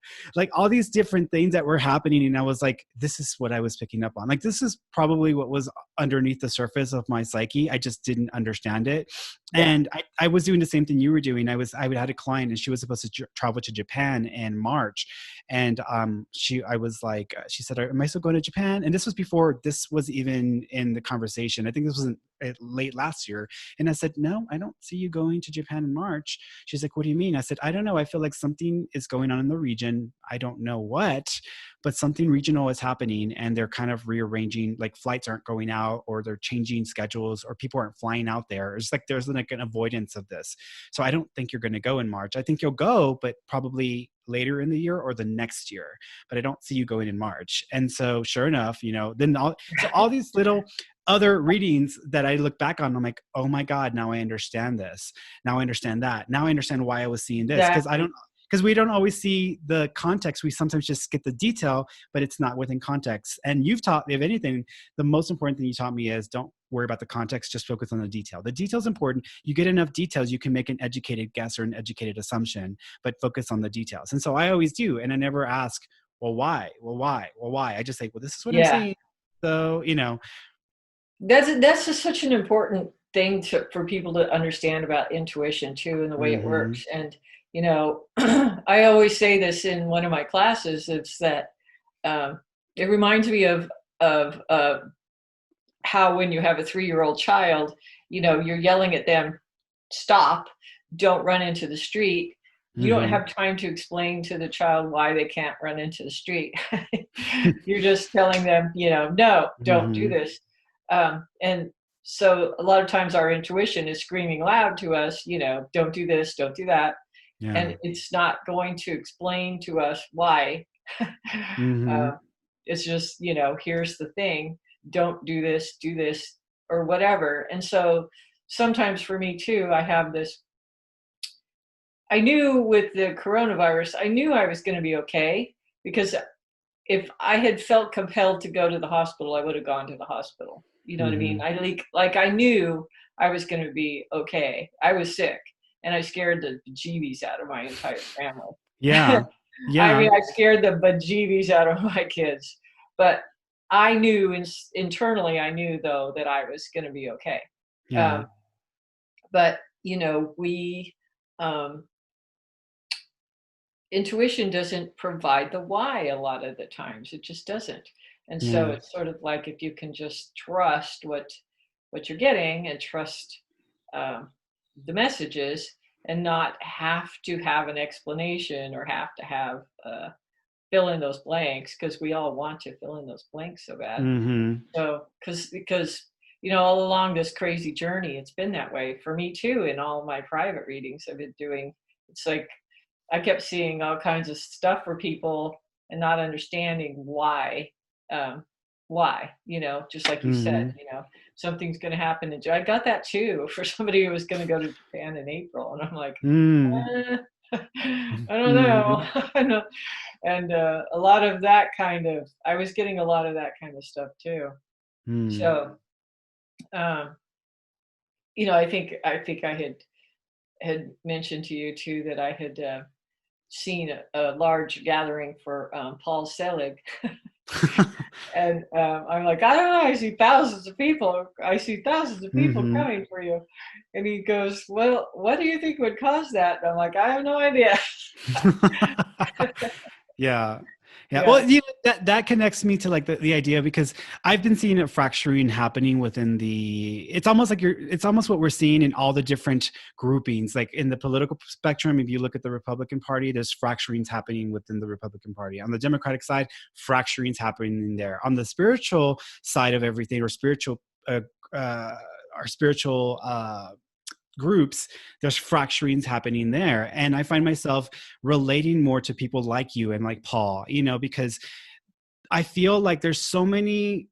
all these different things that were happening, and I was like, this is what I was picking up on. Like this is probably what was underneath the surface of my psyche. I just didn't understand it. yeah, And I was doing the same thing you were doing. I would had a client, and she was supposed to travel to Japan in March. And I was like, she said, am I still going to Japan? And this was before this was even in the conversation. I think this was late last year. And I said, no, I don't see you going to Japan in March. She's like, what do you mean? I said, I don't know. I feel like something is going on in the region. I don't know what, but something regional is happening, and they're kind of rearranging, like flights aren't going out, or they're changing schedules, or people aren't flying out there. It's like there's like an avoidance of this. So I don't think you're going to go in March. I think you'll go, but probably later in the year or the next year, but I don't see you going in March. And so sure enough, then all these little other readings that I look back on, I'm like, oh my God, now I understand this. Now I understand that. Now I understand why I was seeing this. exactly. Because we don't always see the context. We sometimes just get the detail, but it's not within context. And you've taught, if anything, the most important thing you taught me is don't worry about the context, just focus on the detail. The detail is important. You get enough details, you can make an educated guess or an educated assumption, but focus on the details. And so I always do. And I never ask, well, why? Well, why? Well, why? I just say, well, this is what I'm Yeah, seeing. So, that's just such an important thing for people to understand about intuition too, and the way it mm-hmm, works. And I always say this in one of my classes. It's that it reminds me of how when you have a 3-year-old child, you're yelling at them, stop, don't run into the street. You don't mm-hmm. have time to explain to the child why they can't run into the street. You're just telling them, no, don't do Mm-hmm. this. And so a lot of times our intuition is screaming loud to us, don't do this, don't do that. Yeah. And it's not going to explain to us why. Mm-hmm. uh, it's just, here's the thing, don't do this, or whatever. And so sometimes for me too, I knew with the coronavirus, I knew I was going to be okay, because if I had felt compelled to go to the hospital, I would have gone to the hospital. You know what I mean? Mm-hmm. Like I knew I was going to be okay. I was sick, and I scared the bejeebies out of my entire family. Yeah. I Yeah. mean, I scared the bejeebies out of my kids, but I knew internally, I knew though that I was going to be okay. Yeah. Um, but we um, intuition doesn't provide the why a lot of the times. It just doesn't. And so Yeah. it's sort of like if you can just trust what you're getting and trust um, the messages and not have to have an explanation or have to have fill in those blanks because we all want to fill in those blanks so bad. Mm-hmm. So because all along this crazy journey, it's been that way for me too. In all my private readings I've been doing, it's like I kept seeing all kinds of stuff for people and not understanding um, why, just like you said, Mm-hmm. something's going to happen. I got that too for somebody who was going to go to Japan in April. And I'm like, Mm-hmm. eh, I don't know. Mm-hmm. I know. And a lot of that I was getting a lot of that kind of stuff too. So, um, I think I had mentioned to you too that I had seen a large gathering for Paul Selig. And I'm like, I don't know. I see thousands of people. I see thousands of people Mm-hmm. coming for you. And he goes, well, what do you think would cause that? And I'm like, I have no idea. Yeah. Yeah. Yeah. Well, that connects me to like the idea because I've been seeing a fracturing happening within it's almost like it's almost what we're seeing in all the different groupings. Like in the political spectrum, if you look at the Republican Party, there's fracturings happening within the Republican Party. On the Democratic side, fracturings happening there. On the spiritual side of everything, or uh, uh, our spiritual groups, there's fracturings happening there. And I find myself relating more to people like you and like Paul, because I feel like there's so many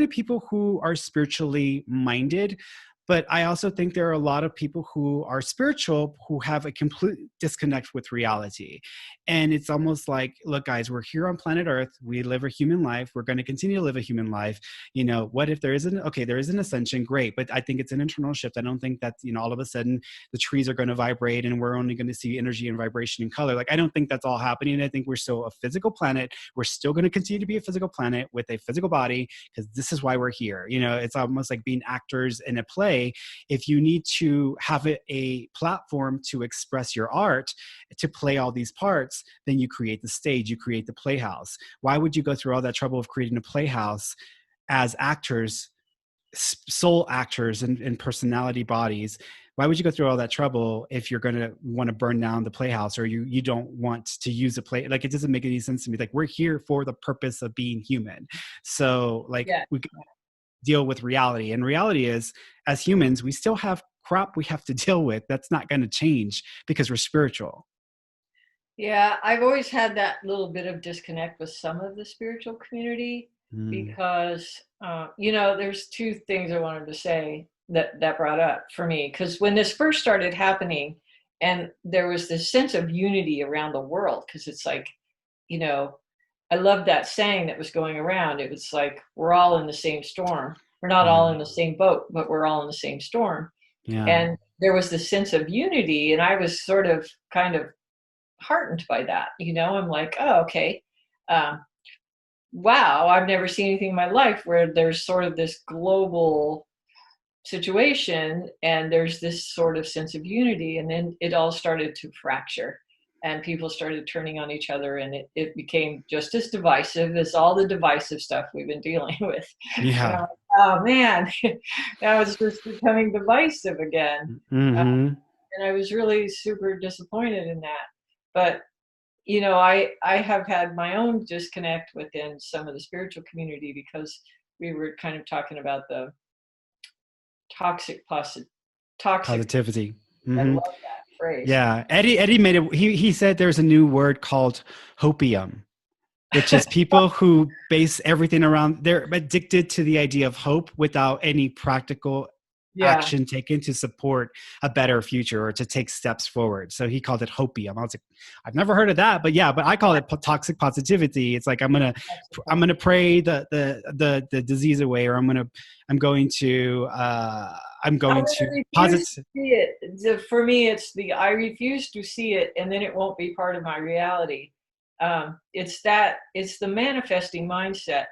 people who are spiritually minded, but I also think there are a lot of people who are spiritual who have a complete disconnect with reality. And it's almost like, look, guys, we're here on planet Earth. We live a human life. We're going to continue to live a human life. What if there is an ascension? Great. But I think it's an internal shift. I don't think that, all of a sudden the trees are going to vibrate and we're only going to see energy and vibration and color. Like, I don't think that's all happening. I think we're still a physical planet. We're still going to continue to be a physical planet with a physical body because this is why we're here. It's almost like being actors in a play. If you need to have a platform to express your art, to play all these parts, then you create the stage, you create the playhouse. Why would you go through all that trouble of creating a playhouse as actors, soul actors and personality bodies? Why would you go through all that trouble if you're going to want to burn down the playhouse, or you don't want to use a play? Like, it doesn't make any sense to me. Like, we're here for the purpose of being human. So like, Yeah. we deal with reality. And reality is, as humans, we still have crap we have to deal with. That's not going to change because we're spiritual. Yeah, I've always had that little bit of disconnect with some of the spiritual community Mm. because, there's two things I wanted to say that brought up for me. Because when this first started happening, and there was this sense of unity around the world, because it's like, you know, I loved that saying that was going around. It was like, we're all in the same storm. We're not Yeah. all in the same boat, but we're all in the same storm. Yeah. And there was this sense of unity, and I was sort of kind of heartened by that. I'm like, oh, okay. Um, wow, I've never seen anything in my life where there's sort of this global situation and there's this sort of sense of unity. And then it all started to fracture and people started turning on each other, and it became just as divisive as all the divisive stuff we've been dealing with. And I'm Yeah. like, oh man, now it's just becoming divisive again. Mm-hmm. And I was really super disappointed in that. But I have had my own disconnect within some of the spiritual community because we were kind of talking about the toxic toxic. Positivity. I Mm-hmm. love that phrase. Yeah. Eddie made it. He said there's a new word called hopium, which is people who base everything around, they're addicted to the idea of hope without any practical Yeah. action taken to support a better future or to take steps forward. So he called it hopium. I was like, I've never heard of that, but yeah, but I call it toxic positivity. It's like, I'm gonna pray the disease away, or I'm going to I'm I'm going to gonna refuse to posit. see it. For me, it's the I refuse to see it, and then it won't be part of my reality. It's the manifesting mindset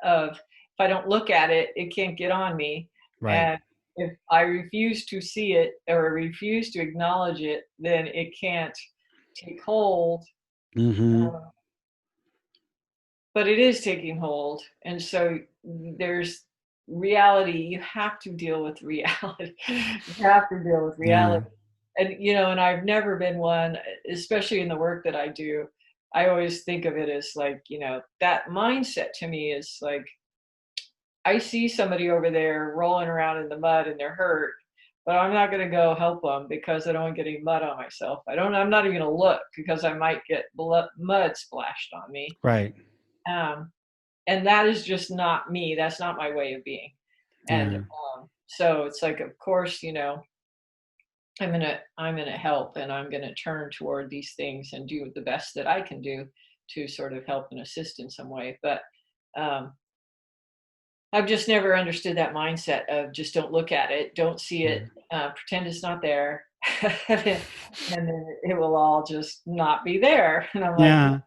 of if I don't look at it, it can't get on me. Right. And if I refuse to see it or refuse to acknowledge it, then it can't take hold. Mm-hmm. Uh, but it is taking hold. And so there's reality. You have to deal with reality. You have to deal with Yeah. reality. And, and I've never been one, especially in the work that I do. I always think of it as like, that mindset to me is like, I see somebody over there rolling around in the mud and they're hurt, but I'm not going to go help them because I don't want to get any mud on myself. I'm not even going to look because I might get mud splashed on me. Right. Um, and that is just not me. That's not my way of being. And Yeah. so it's like, of course, I'm gonna help, and I'm gonna turn toward these things and do the best that I can do to sort of help and assist in some way. But um, I've just never understood that mindset of just don't look at it, don't see it, pretend it's not there, and then it will all just not be there. And I'm like, Yeah.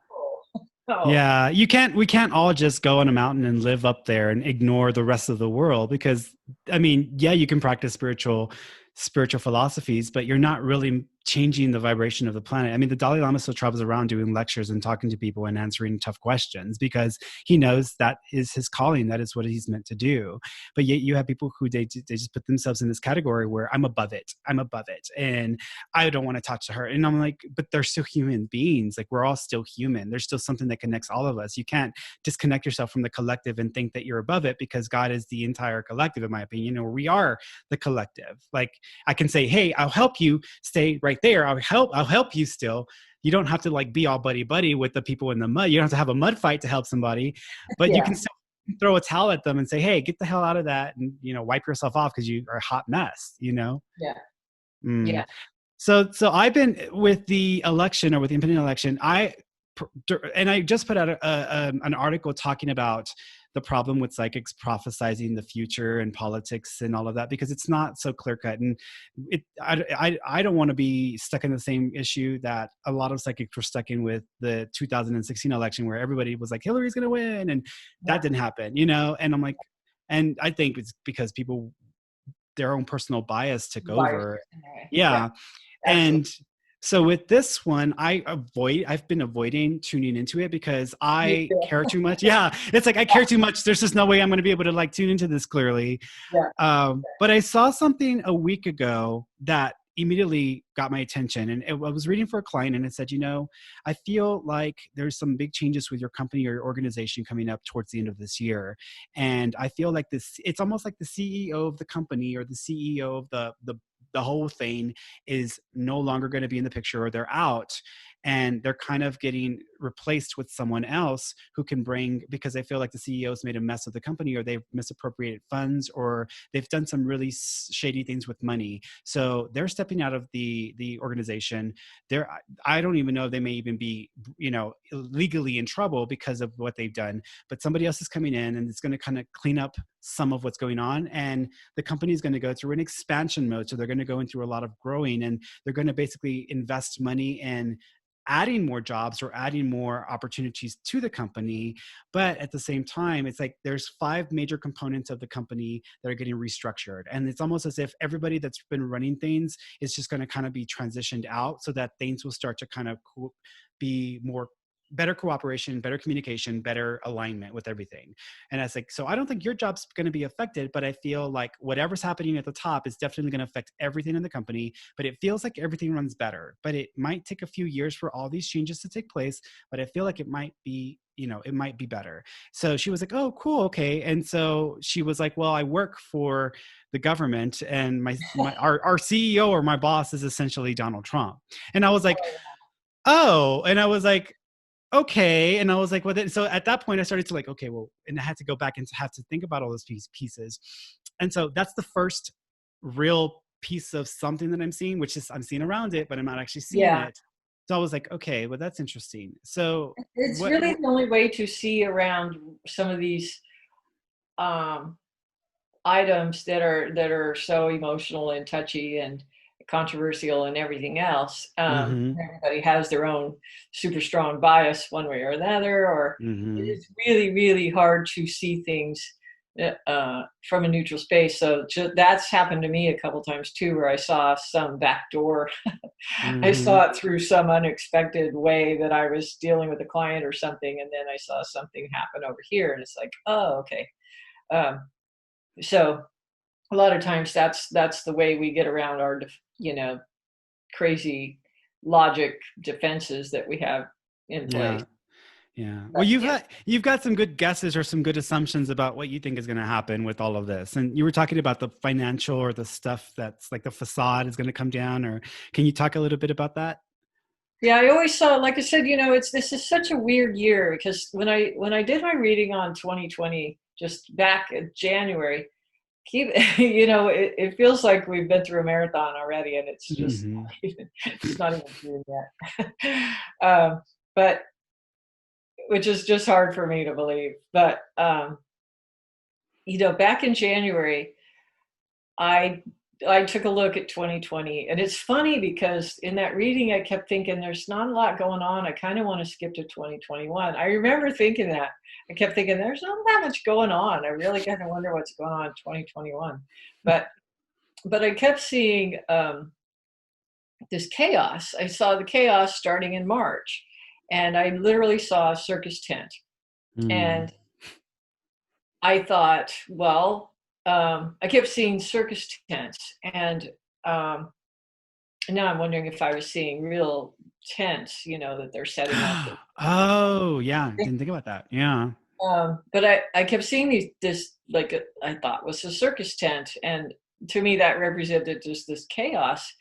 no, Yeah, we can't all just go on a mountain and live up there and ignore the rest of the world because I mean, yeah, you can practice spiritual philosophies, but you're not really changing the vibration of the planet. I mean, the Dalai Lama still travels around doing lectures and talking to people and answering tough questions because he knows that is his calling, that is what he's meant to do. But yet you have people who they just put themselves in this category where I'm above it, and I don't want to talk to her. And I'm like, but they're still human beings. Like we're all still human. There's still something that connects all of us. You can't disconnect yourself from the collective and think that you're above it because God is the entire collective, in my opinion, or we are the collective. Like I can say, hey, I'll help you stay right there. I'll help you still. You don't have to like be all buddy buddy with the people in the mud. You don't have to have a mud fight to help somebody, but you yeah, can still throw a towel at them and say, hey, get the hell out of that and wipe yourself off because you are a hot mess. yeah, Mm. yeah, So I've been with the election or with the impending election. And I just put out an article talking about the problem with psychics prophesizing the future and politics and all of that because it's not so clear cut. And I don't want to be stuck in the same issue that a lot of psychics were stuck in with the 2016 election, where everybody was like Hillary's going to win, and that yeah. didn't happen. And I'm like, and I think it's because people their own personal bias took Virus over. anyway. Yeah, Yeah. absolutely. And so with this one, I've been avoiding tuning into it because Me I too. care too much. Yeah. It's like I care too much. There's just no way I'm going to be able to like tune into this clearly. Yeah, But I saw something a week ago that immediately got my attention. And I was reading for a client and it said, I feel like there's some big changes with your company or your organization coming up towards the end of this year. And I feel like it's almost like the CEO of the company or the CEO of the whole thing is no longer going to be in the picture, or they're out, and they're kind of getting replaced with someone else who can bring, because they feel like the CEO's made a mess of the company, or they've misappropriated funds, or they've done some really shady things with money. So they're stepping out of the organization. I don't even know if they may even be legally in trouble because of what they've done, but somebody else is coming in and it's going to kind of clean up some of what's going on, and the company is going to go through an expansion mode. So they're going to go through a lot of growing, and they're going to basically invest money in adding more jobs or adding more opportunities to the company. But at the same time, it's like there's 5 major components of the company that are getting restructured, and it's almost as if everybody that's been running things is just going to kind of be transitioned out, so that things will start to kind of be more better cooperation, better communication, better alignment with everything. And I was like, so I don't think your job's going to be affected, but I feel like whatever's happening at the top is definitely going to affect everything in the company. But it feels like everything runs better, but it might take a few years for all these changes to take place. But I feel like it might be, it might be better. So she was like, oh, cool. Okay. And so she was like, well, I work for the government, and our CEO or my boss is essentially Donald Trump. And I was like, oh, and I was like, okay. And I was like, well, then, so at that point I started to like, okay, well, and I had to go back and have to think about all those pieces. And so that's the first real piece of something that I'm seeing, which is I'm seeing around it, but I'm not actually seeing yeah. it. So I was like, okay, well, that's interesting. So It's really what the only way to see around some of these um, items that are so emotional and touchy and controversial and everything else. Mm-hmm. Everybody has their own super strong bias one way or another, or Mm-hmm. it's really, really hard to see things from a neutral space. So that's happened to me a couple times too, where I saw some backdoor. I Mm-hmm. saw it through some unexpected way that I was dealing with a client or something, and then I saw something happen over here, and it's like, oh, okay. Um, so a lot of times that's the way we get around our crazy logic defenses that we have in place. Yeah. Yeah. Well, But yeah, you've got some good guesses or some good assumptions about what you think is going to happen with all of this. And you were talking about the financial or the stuff that's like the facade is going to come down. Or can you talk a little bit about that? yeah, I always saw, like I said, it's this is such a weird year because when I did my reading on 2020 just back in January, keep it feels like we've been through a marathon already, and it's just Hmm. it's not even June yet. But which is just hard for me to believe. But back in January, I I took a look at 2020, and it's funny because in that reading, I kept thinking, "There's not a lot going on. I kind of want to skip to 2021." I remember thinking that. I kept thinking, "There's not that much going on. I really kind of wonder what's going on in 2021." But I kept seeing this chaos. I saw the chaos starting in March, and I literally saw a circus tent, Mm. and I thought, well, I kept seeing circus tents, and um, now I'm wondering if I was seeing real tents, that they're setting up. Oh, yeah. Didn't think about that. Yeah. But I kept seeing this like I thought was a circus tent, and to me that represented just this chaos.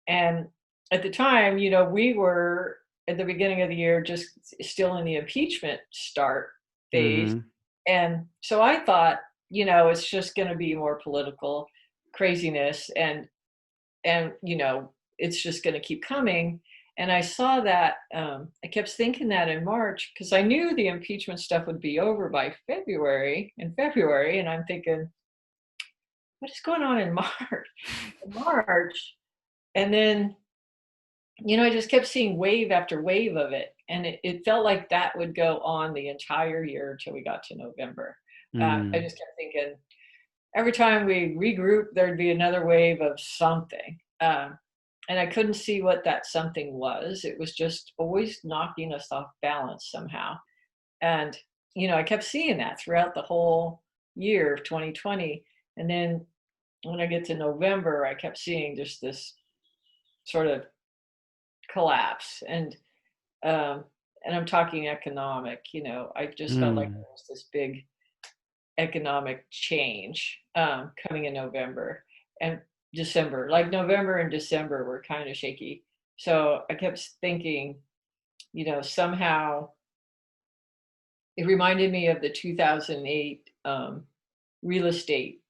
And at the time, we were at the beginning of the year just still in the impeachment start phase. Hmm. And so I thought, it's just going to be more political craziness, and it's just going to keep coming. And I saw that. I kept thinking that in March because I knew the impeachment stuff would be over by February, and I'm thinking, what is going on in March? In March, and then I just kept seeing wave after wave of it. And it felt like that would go on the entire year until we got to November. I Mm. just kept thinking every time we regroup, there'd be another wave of something. And I couldn't see what that something was. It was just always knocking us off balance somehow. And, I kept seeing that throughout the whole year of 2020. And then when I get to November, I kept seeing just this sort of collapse. Um, and I'm talking economic, I just felt like Mm. there was this big economic change coming in November and December. Like November and December were kind of shaky. So I kept thinking, somehow it reminded me of the 2008 real estate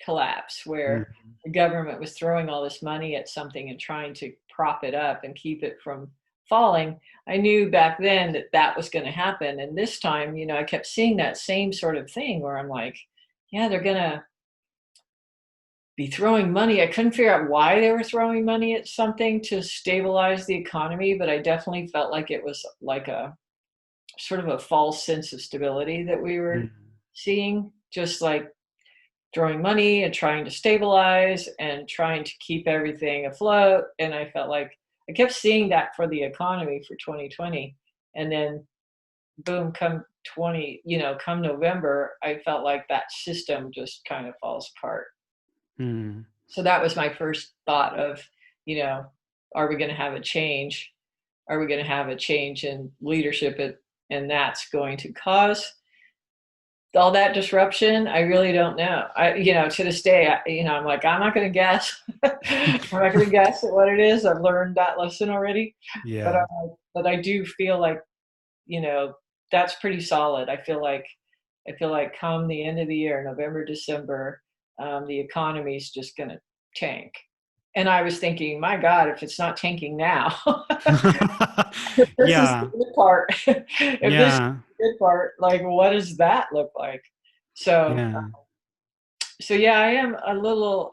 collapse Mm. where the government was throwing all this money at something and trying to prop it up and keep it from falling. I knew back then that that was going to happen. And this time, I kept seeing that same sort of thing where I'm like, yeah, they're going to be throwing money. I couldn't figure out why they were throwing money at something to stabilize the economy, but I definitely felt like it was like a sort of a false sense of stability that we were Mm. seeing, just like throwing money and trying to stabilize and trying to keep everything afloat. And I felt like I kept seeing that for the economy for 2020. And then boom, come November, I felt like that system just kind of falls apart. Mm. So that was my first thought of, you know, are we going to have a change? Are we going to have a change in leadership? And that's going to cause all that disruption. I really don't know. To this day, I'm like, I'm not going to guess. I'm not going to guess at what it is. I've learned that lesson already. But Yeah. I do feel like, you know, that's pretty solid. I feel like come the end of the year, November, December, the economy's just going to tank. And I was thinking, my God, if it's not tanking now, this is the Yeah. good part. If this is Yeah. the good part, like, what does that look like? So, Yeah. so yeah, I am a little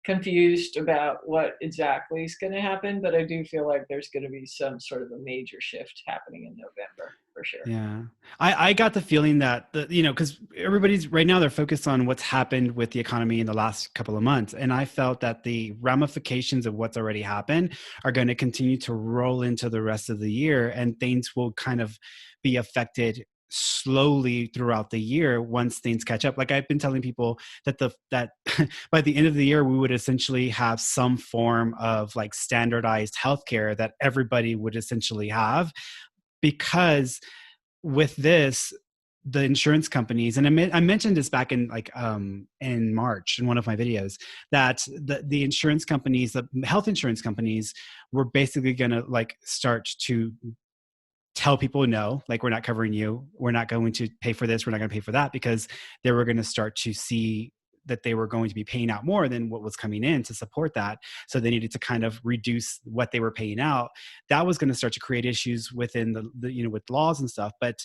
confused about what exactly is going to happen, but I do feel like there's going to be some sort of a major shift happening in November for sure. Yeah. I got the feeling that because everybody's right now they're focused on what's happened with the economy in the last couple of months. And I felt that the ramifications of what's already happened are going to continue to roll into the rest of the year, and things will kind of be affected slowly throughout the year once things catch up. Like I've been telling people that that by the end of the year we would essentially have some form of like standardized healthcare that everybody would essentially have, because with this, the insurance companies, and I mentioned this back in like in March in one of my videos, that the insurance companies, the health insurance companies, were basically going to like start to tell people no, like we're not covering you, we're not going to pay for this, we're not going to pay for that, because they were going to start to see that they were going to be paying out more than what was coming in to support that. So they needed to kind of reduce what they were paying out. That was going to start to create issues within the with laws and stuff. But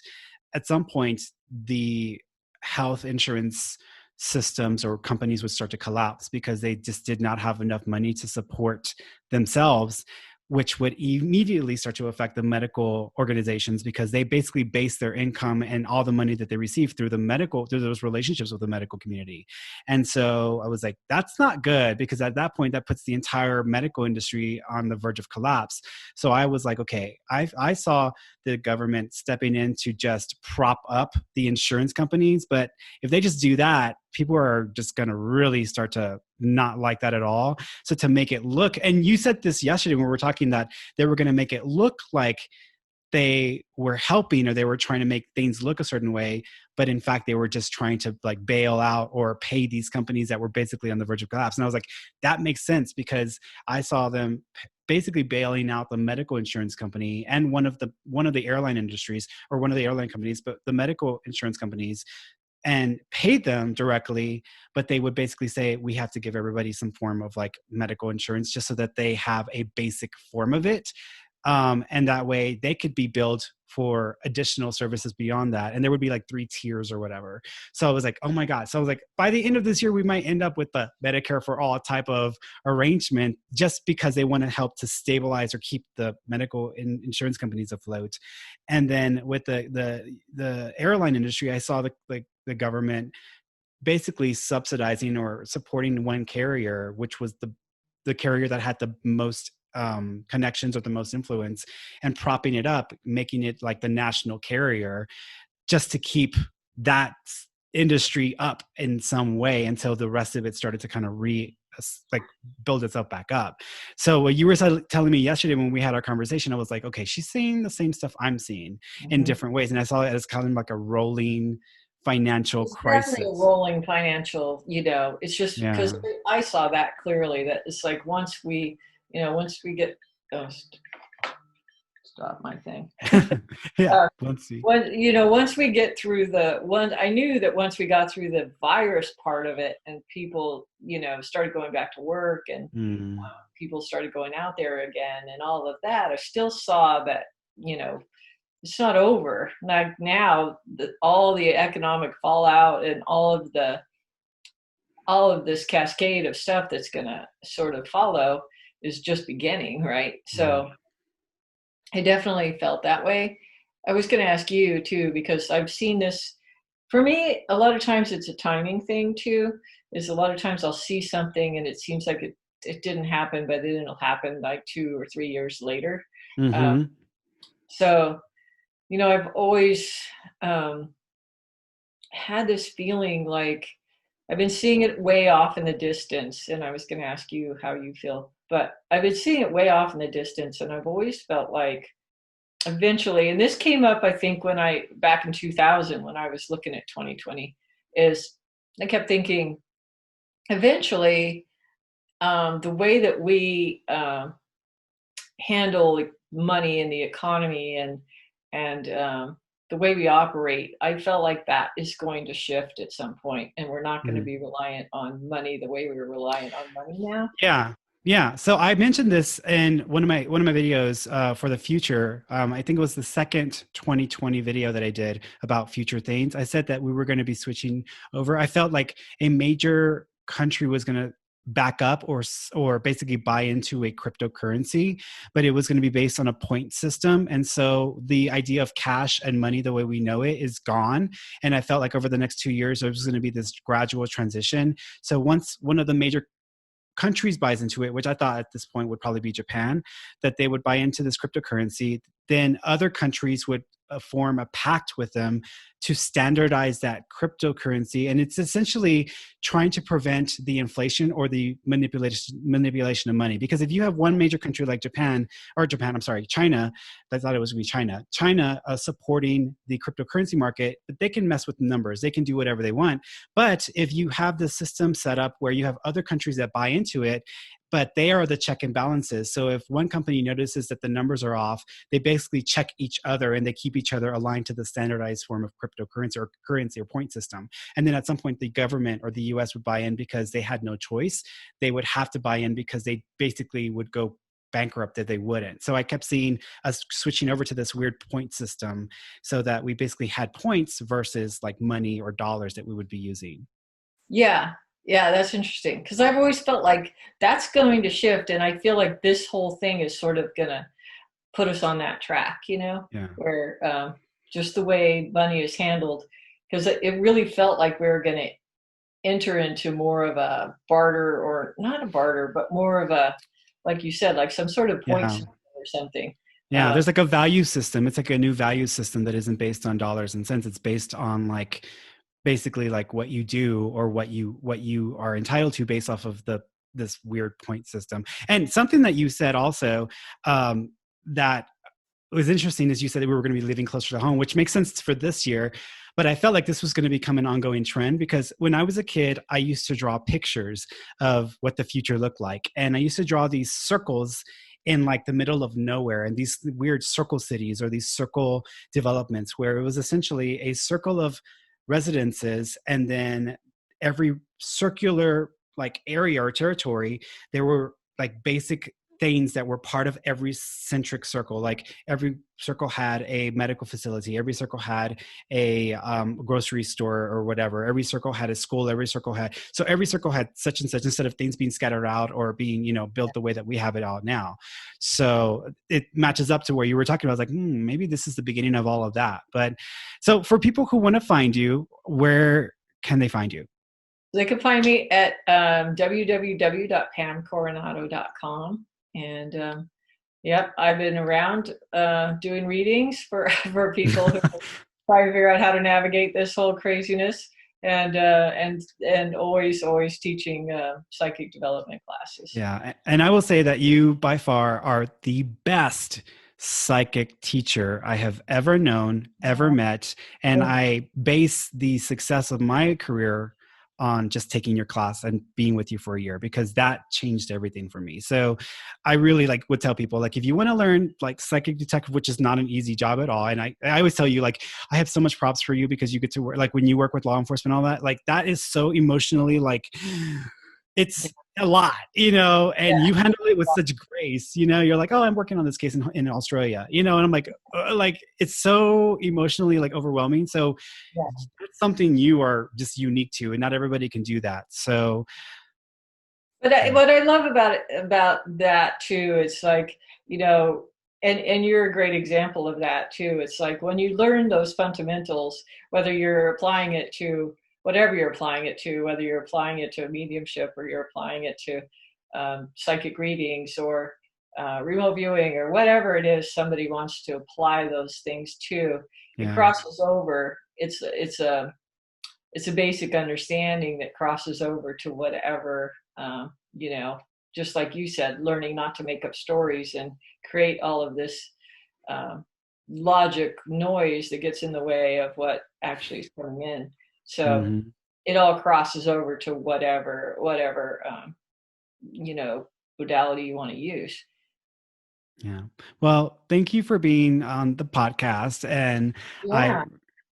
at some point, the health insurance systems or companies would start to collapse because they just did not have enough money to support themselves, which would immediately start to affect the medical organizations, because they basically base their income and all the money that they receive through through those relationships with the medical community. And so I was like, that's not good, because at that point that puts the entire medical industry on the verge of collapse. So I was like, okay, I saw the government stepping in to just prop up the insurance companies, but if they just do that, people are just going to really start to not like that at all. So to make it look, and you said this yesterday when we were talking, that they were going to make it look like they were helping or they were trying to make things look a certain way, but in fact they were just trying to like bail out or pay these companies that were basically on the verge of collapse. And I was like, that makes sense, because I saw them basically bailing out the medical insurance company and one of the airline industries, or one of the airline companies, but the medical insurance companies, and paid them directly. But they would basically say, we have to give everybody some form of like medical insurance just so that they have a basic form of it. And that way they could be billed for additional services beyond that. And there would be like 3 tiers or whatever. So I was like, oh my God. So I was like, by the end of this year, we might end up with the Medicare for all type of arrangement, just because they want to help to stabilize or keep the medical insurance companies afloat. And then with the airline industry, I saw the government basically subsidizing or supporting one carrier, which was the carrier that had the most connections or the most influence, and propping it up, making it like the national carrier, just to keep that industry up in some way until the rest of it started to kind of like build itself back up. So what you were telling me yesterday when we had our conversation, I was like, okay, she's seeing the same stuff I'm seeing in Mm-hmm. different ways. And I saw it as kind of like a rolling financial It's definitely a crisis. rolling financial, it's just because Yeah. I saw that clearly, that it's like once we get, oh, stop my thing. Yeah. uh, Let's see. once we get through I knew that once we got through the virus part of it and people, started going back to work and Mm. people started going out there again and all of that, I still saw that, it's not over. Like now, all the economic fallout and all of this cascade of stuff that's going to sort of follow is just beginning, right? Yeah. So I definitely felt that way. I was going to ask you too, because I've seen this. For me, a lot of times it's a timing thing too. Is a lot of times I'll see something and it seems like it didn't happen, but then it'll happen like 2 or 3 years later. Um, Mm-hmm. so I've always um, had this feeling like I've been seeing it way off in the distance, and I was going to ask you how you feel, but I've been seeing it way off in the distance, and I've always felt like eventually, and this came up, I think, back in 2000 when I was looking at 2020, is I kept thinking eventually the way that we handle money in the economy and the way we operate, I felt like that is going to shift at some point, and we're not going to Mm. be reliant on money the way we were reliant on money now. Yeah. Yeah, so I mentioned this in one of my videos for the future. I think it was the second 2020 video that I did about future things. I said that we were going to be switching over. I felt like a major country was going to back up or basically buy into a cryptocurrency, but it was going to be based on a point system. And so the idea of cash and money the way we know it is gone. And I felt like over the next 2 years, there was going to be this gradual transition. So once one of the major countries buys into it, which I thought at this point would probably be Japan, that they would buy into this cryptocurrency, then other countries would form a pact with them to standardize that cryptocurrency. And it's essentially trying to prevent the inflation or the manipulation of money. Because if you have one major country like I'm sorry, China, I thought it was going to be China supporting the cryptocurrency market, but they can mess with the numbers. They can do whatever they want. But if you have the system set up where you have other countries that buy into it, but they are the check and balances. So if one company notices that the numbers are off, they basically check each other and they keep each other aligned to the standardized form of cryptocurrency or currency or point system. And then at some point, the government or the US would buy in because they had no choice. They would have to buy in because they basically would go bankrupt if they wouldn't. So I kept seeing us switching over to this weird point system so that we basically had points versus like money or dollars that we would be using. Yeah, yeah, that's interesting because I've always felt like that's going to shift, and I feel like this whole thing is sort of gonna put us on that track, Yeah. where just the way money is handled, because it really felt like we were going to enter into more of a barter, or not a barter, but more of a, like you said, like some sort of point Yeah. system or something. Yeah, there's like a value system. It's like a new value system that isn't based on dollars and cents. It's based on like basically like what you do or what you are entitled to based off of the this weird point system. And something that you said also that was interesting is you said that we were going to be living closer to home, which makes sense for this year. But I felt like this was going to become an ongoing trend because when I was a kid, I used to draw pictures of what the future looked like. And I used to draw these circles in like the middle of nowhere and these weird circle cities or these circle developments where it was essentially a circle of residences and then every circular like area or territory there were like basic things that were part of every centric circle. Like every circle had a medical facility, every circle had a grocery store or whatever. Every circle had a school. Every circle had such and such instead of things being scattered out or being built the way that we have it out now. So it matches up to where you were talking about. I was like, maybe this is the beginning of all of that. But so for people who want to find you, where can they find you? They can find me at www.pamcoronado.com. And yep, I've been around doing readings for for people who try to figure out how to navigate this whole craziness, and always teaching psychic development classes. Yeah. And I will say that you by far are the best psychic teacher I have ever known, ever met. And I base the success of my career on just taking your class and being with you for a year because that changed everything for me. So I really like would tell people like if you want to learn like psychic detective, which is not an easy job at all. And I always tell you like I have so much props for you because you get to work like when you work with law enforcement, all that, like that is so emotionally like it's a lot, and you handle it with such grace, you're like, oh, I'm working on this case in Australia, and I'm like, it's so emotionally like overwhelming. So Yeah. it's something you are just unique to, and not everybody can do that. So, But yeah, what I love about that too, it's like, and you're a great example of that too. It's like when you learn those fundamentals, whether you're applying it to whatever you're applying it to, whether you're applying it to a mediumship or you're applying it to psychic readings or remote viewing or whatever it is somebody wants to apply those things to, it yeah, crosses over. It's a basic understanding that crosses over to whatever, you know, just like you said, learning not to make up stories and create all of this um, logic noise that gets in the way of what actually is coming in. So hmm it all crosses over to whatever modality you want to use. yeah. Well, thank you for being on the podcast, and I Yeah,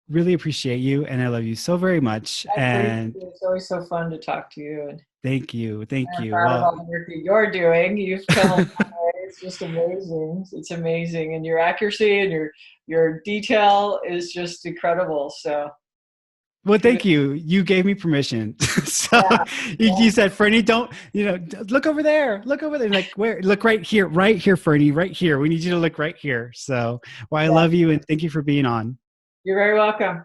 really appreciate you, and I love you so very much. I appreciate And it. It's always so fun to talk to you. Thank you. Thank I'm you. proud of Well, all the work that you're doing. You've come a long way. It's just amazing. It's amazing, and your accuracy and your detail is just incredible. So well, kudos. thank you. You gave me permission. So Yeah, you said, Fernie, don't, look over there. Look over there. Like, where? Look right here, Fernie, right here. We need you to look right here. So, well, I yeah. love you and thank you for being on. You're very welcome.